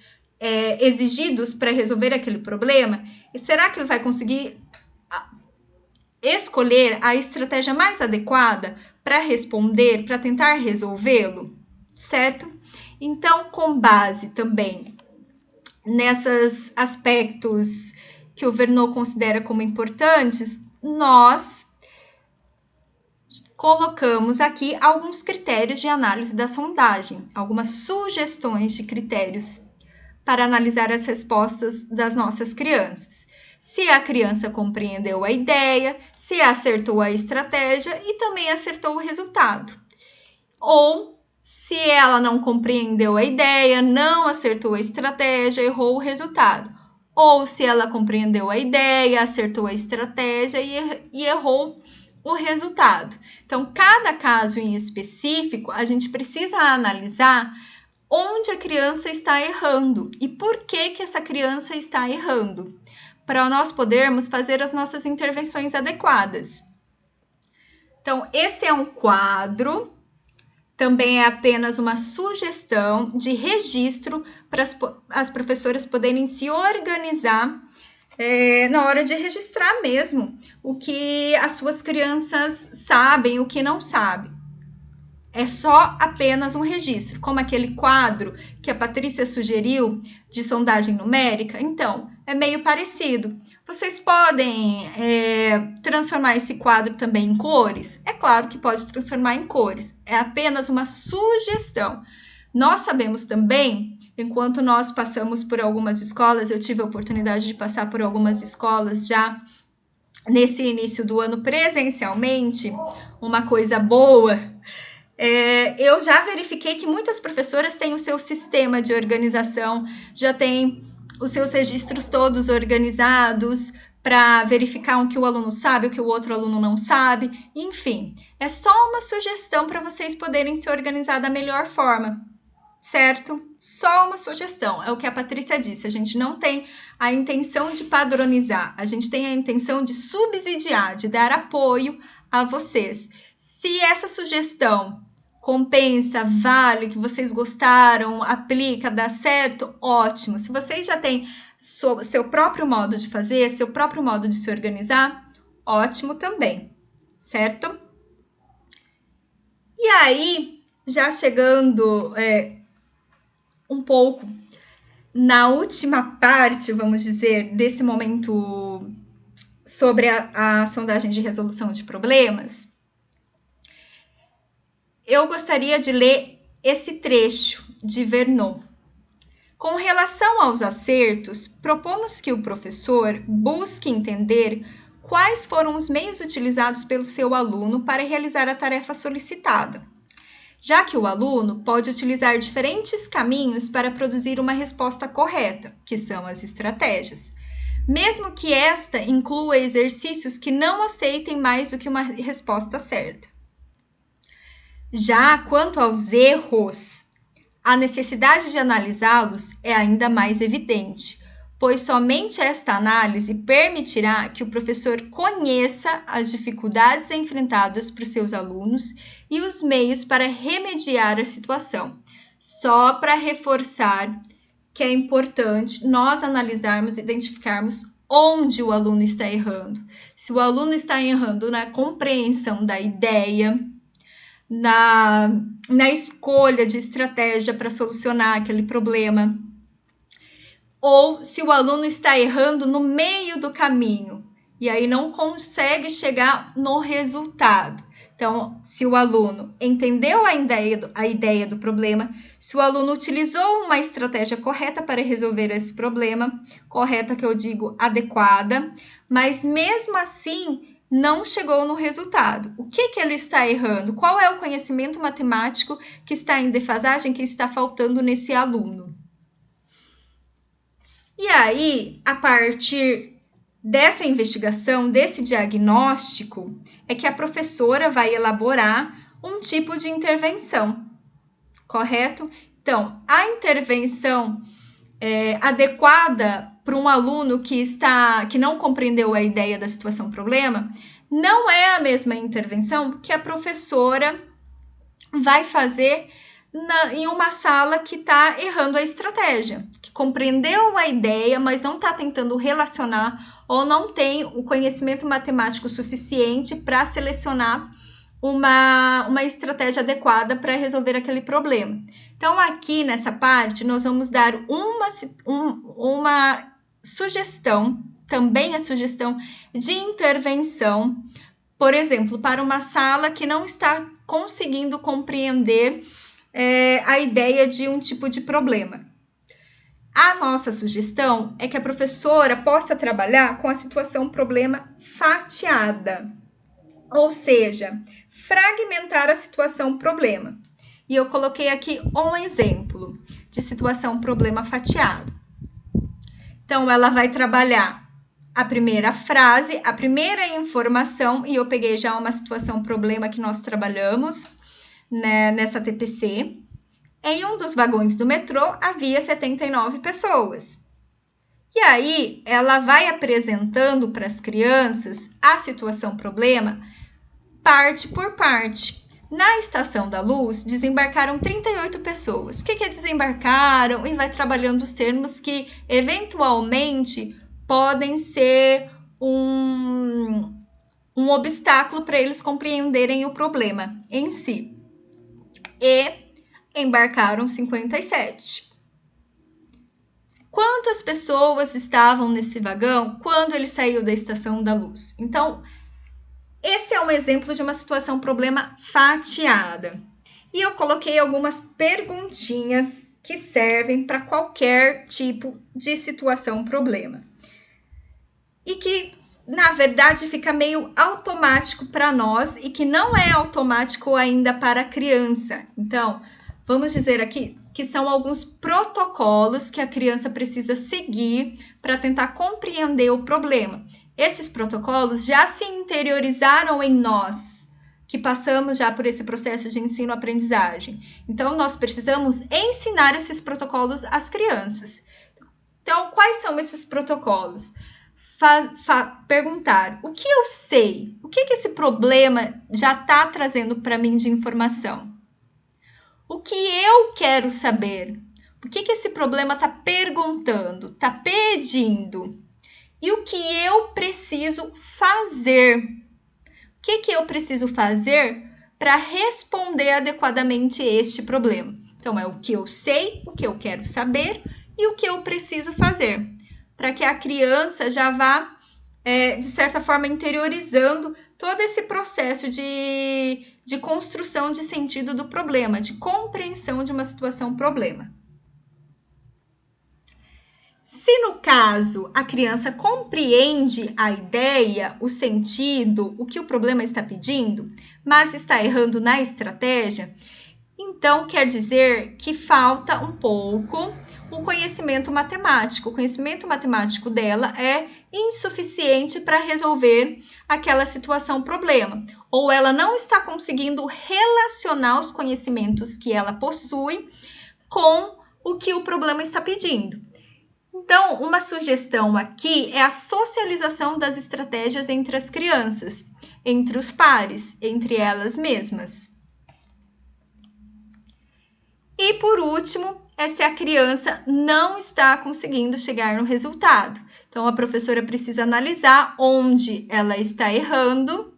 Speaker 1: exigidos para resolver aquele problema, será que ele vai conseguir escolher a estratégia mais adequada para responder, para tentar resolvê-lo? Certo? Então, com base também nesses aspectos que o Verneau considera como importantes, nós colocamos aqui alguns critérios de análise da sondagem, algumas sugestões de critérios para analisar as respostas das nossas crianças. Se a criança compreendeu a ideia, se acertou a estratégia e também acertou o resultado. Ou se ela não compreendeu a ideia, não acertou a estratégia, errou o resultado. Ou se ela compreendeu a ideia, acertou a estratégia e errou o resultado. Então, cada caso em específico, a gente precisa analisar onde a criança está errando e por que essa criança está errando, para nós podermos fazer as nossas intervenções adequadas. Então, esse é um quadro. Também é apenas uma sugestão de registro para as professoras poderem se organizar na hora de registrar mesmo o que as suas crianças sabem, o que não sabem. É só apenas um registro, como aquele quadro que a Patrícia sugeriu de sondagem numérica. Então, é meio parecido. Vocês podem transformar esse quadro também em cores? É claro que pode transformar em cores. É apenas uma sugestão. Nós sabemos também, enquanto nós passamos por algumas escolas, eu tive a oportunidade de passar por algumas escolas já nesse início do ano presencialmente, uma coisa boa. Eu já verifiquei que muitas professoras têm o seu sistema de organização, já têm os seus registros todos organizados para verificar o que o aluno sabe, o que o outro aluno não sabe, enfim. É só uma sugestão para vocês poderem se organizar da melhor forma. certo? Só uma sugestão, é o que a Patrícia disse, a gente não tem a intenção de padronizar, a gente tem a intenção de subsidiar, de dar apoio a vocês. Se essa sugestão compensa, vale, que vocês gostaram, aplica, dá certo, ótimo. Se vocês já têm seu próprio modo de fazer, seu próprio modo de se organizar, ótimo também, certo? E aí, já chegando um pouco na última parte, vamos dizer, desse momento sobre a sondagem de resolução de problemas, eu gostaria de ler esse trecho de Vernon. Com relação aos acertos, propomos que o professor busque entender quais foram os meios utilizados pelo seu aluno para realizar a tarefa solicitada, já que o aluno pode utilizar diferentes caminhos para produzir uma resposta correta, que são as estratégias, mesmo que esta inclua exercícios que não aceitem mais do que uma resposta certa. Já quanto aos erros, a necessidade de analisá-los é ainda mais evidente, pois somente esta análise permitirá que o professor conheça as dificuldades enfrentadas por seus alunos e os meios para remediar a situação. Só para reforçar que é importante nós analisarmos e identificarmos onde o aluno está errando. Se o aluno está errando na compreensão da ideia, na escolha de estratégia para solucionar aquele problema, ou se o aluno está errando no meio do caminho e aí não consegue chegar no resultado. Então, se o aluno entendeu a ideia do problema, se o aluno utilizou uma estratégia correta para resolver esse problema, correta que eu digo adequada, mas mesmo assim não chegou no resultado. O que ele está errando? Qual é o conhecimento matemático que está em defasagem, que está faltando nesse aluno? E aí, a partir dessa investigação, desse diagnóstico, é que a professora vai elaborar um tipo de intervenção, correto? Então, a intervenção adequada para um aluno que não compreendeu a ideia da situação-problema, não é a mesma intervenção que a professora vai fazer em uma sala que está errando a estratégia, que compreendeu a ideia, mas não está tentando relacionar ou não tem o conhecimento matemático suficiente para selecionar uma estratégia adequada para resolver aquele problema. Então, aqui nessa parte, nós vamos dar uma sugestão, também a sugestão de intervenção, por exemplo, para uma sala que não está conseguindo compreender a ideia de um tipo de problema. A nossa sugestão é que a professora possa trabalhar com a situação-problema fatiada, ou seja, fragmentar a situação-problema. E eu coloquei aqui um exemplo de situação-problema fatiado. Então, ela vai trabalhar a primeira frase, a primeira informação, e eu peguei já uma situação-problema que nós trabalhamos, né, nessa TPC. Em um dos vagões do metrô, havia 79 pessoas. E aí, ela vai apresentando para as crianças a situação-problema parte por parte. Na Estação da Luz, desembarcaram 38 pessoas. O que é desembarcaram? E vai trabalhando os termos que, eventualmente, podem ser um obstáculo para eles compreenderem o problema em si. E embarcaram 57. Quantas pessoas estavam nesse vagão quando ele saiu da Estação da Luz? Então, esse é um exemplo de uma situação-problema fatiada. E eu coloquei algumas perguntinhas que servem para qualquer tipo de situação-problema. E que, na verdade, fica meio automático para nós e que não é automático ainda para a criança. Então, vamos dizer aqui que são alguns protocolos que a criança precisa seguir para tentar compreender o problema. Esses protocolos já se interiorizaram em nós, que passamos já por esse processo de ensino-aprendizagem. Então, nós precisamos ensinar esses protocolos às crianças. Então, quais são esses protocolos? Perguntar, o que eu sei? O que esse problema já está trazendo para mim de informação? O que eu quero saber? O que esse problema está perguntando, está pedindo? E o que eu preciso fazer? O que eu preciso fazer para responder adequadamente este problema? Então, é o que eu sei, o que eu quero saber e o que eu preciso fazer, para que a criança já vá, de certa forma, interiorizando todo esse processo de construção de sentido do problema, de compreensão de uma situação-problema. Se, no caso, a criança compreende a ideia, o sentido, o que o problema está pedindo, mas está errando na estratégia, então quer dizer que falta um pouco o conhecimento matemático. O conhecimento matemático dela é insuficiente para resolver aquela situação-problema. Ou ela não está conseguindo relacionar os conhecimentos que ela possui com o que o problema está pedindo. Então, uma sugestão aqui é a socialização das estratégias entre as crianças, entre os pares, entre elas mesmas. E, por último, é se a criança não está conseguindo chegar no resultado. Então, a professora precisa analisar onde ela está errando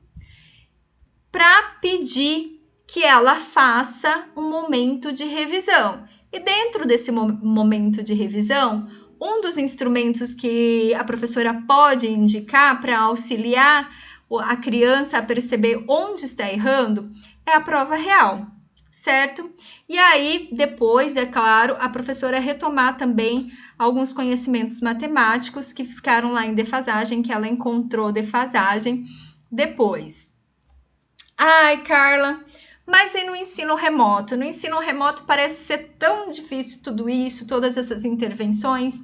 Speaker 1: para pedir que ela faça um momento de revisão. E dentro desse momento de revisão, um dos instrumentos que a professora pode indicar para auxiliar a criança a perceber onde está errando é a prova real, certo? E aí, depois, é claro, a professora retomar também alguns conhecimentos matemáticos que ficaram lá em defasagem, que ela encontrou defasagem depois. Ai, Carla, mas e no ensino remoto? No ensino remoto parece ser tão difícil tudo isso, todas essas intervenções.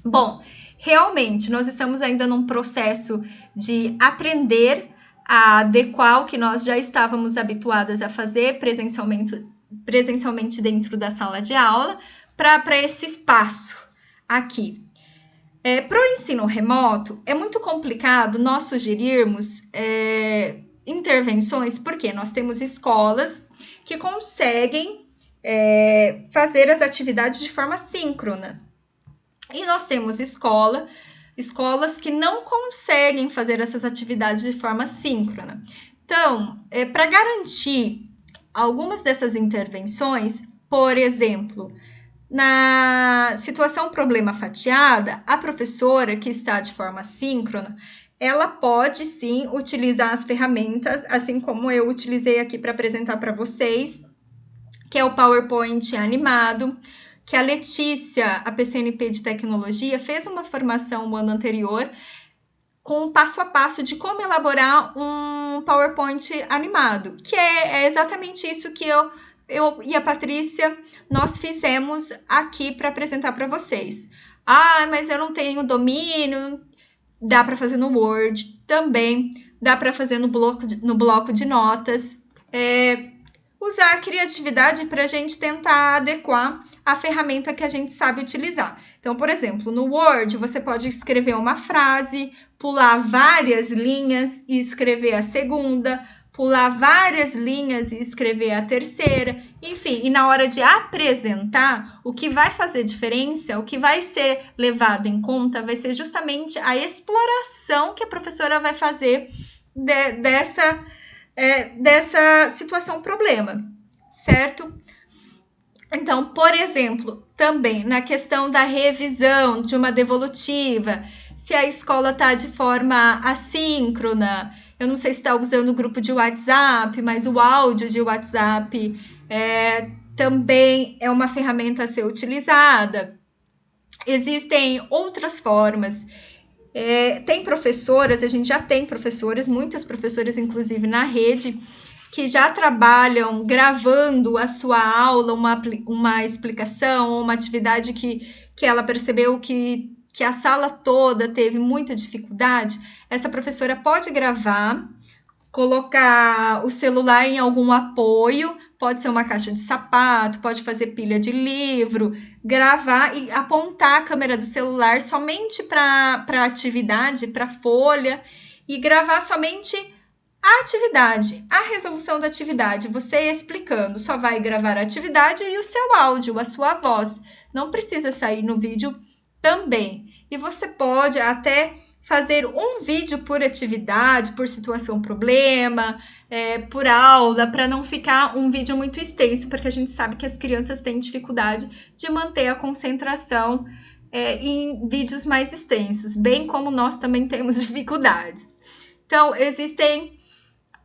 Speaker 1: Bom, realmente, nós estamos ainda num processo de aprender a adequar o que nós já estávamos habituadas a fazer presencialmente dentro da sala de aula para esse espaço aqui. Para o ensino remoto, é muito complicado nós sugerirmos intervenções, porque nós temos escolas que conseguem fazer as atividades de forma síncrona. E nós temos escolas que não conseguem fazer essas atividades de forma síncrona. Então, para garantir algumas dessas intervenções, por exemplo, na situação problema fatiada, a professora que está de forma síncrona, ela pode sim utilizar as ferramentas, assim como eu utilizei aqui para apresentar para vocês, que é o PowerPoint animado, que a Letícia, a PCNP de Tecnologia, fez uma formação no ano anterior com um passo a passo de como elaborar um PowerPoint animado, que é exatamente isso que eu e a Patrícia, nós fizemos aqui para apresentar para vocês. Ah, mas eu não tenho domínio. Dá para fazer no Word também, dá para fazer no bloco de notas. Usar a criatividade para a gente tentar adequar a ferramenta que a gente sabe utilizar. Então, por exemplo, no Word, você pode escrever uma frase, pular várias linhas e escrever a segunda, pular várias linhas e escrever a terceira, enfim. E na hora de apresentar, o que vai fazer diferença, o que vai ser levado em conta, vai ser justamente a exploração que a professora vai fazer dessa situação-problema, certo? Então, por exemplo, também na questão da revisão de uma devolutiva, se a escola está de forma assíncrona, eu não sei se está usando o grupo de WhatsApp, mas o áudio de WhatsApp também é uma ferramenta a ser utilizada. Existem outras formas. Tem professoras, a gente já tem professoras, muitas professoras, inclusive na rede, que já trabalham gravando a sua aula, uma explicação, uma atividade que ela percebeu que a sala toda teve muita dificuldade. Essa professora pode gravar colocar o celular em algum apoio, pode ser uma caixa de sapato, pode fazer pilha de livro, gravar e apontar a câmera do celular somente para a atividade, para a folha, e gravar somente a atividade, a resolução da atividade, você explicando, só vai gravar a atividade e o seu áudio, a sua voz. Não precisa sair no vídeo também. E você pode até fazer um vídeo por atividade, por situação, problema, por aula, para não ficar um vídeo muito extenso, porque a gente sabe que as crianças têm dificuldade de manter a concentração em vídeos mais extensos, bem como nós também temos dificuldades. Então, existem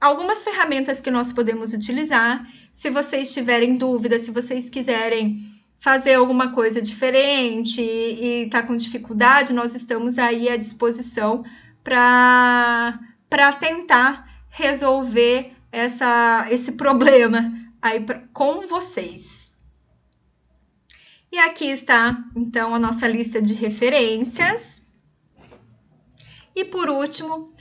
Speaker 1: algumas ferramentas que nós podemos utilizar. Se vocês tiverem dúvidas, se vocês quiserem fazer alguma coisa diferente e tá com dificuldade, nós estamos aí à disposição para tentar resolver esse problema aí com vocês. E aqui está, então, a nossa lista de referências. E por último,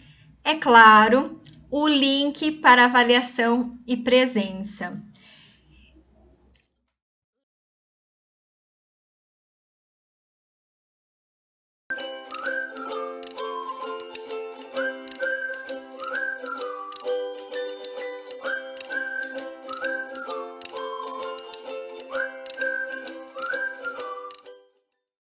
Speaker 1: é claro, o link para avaliação e presença.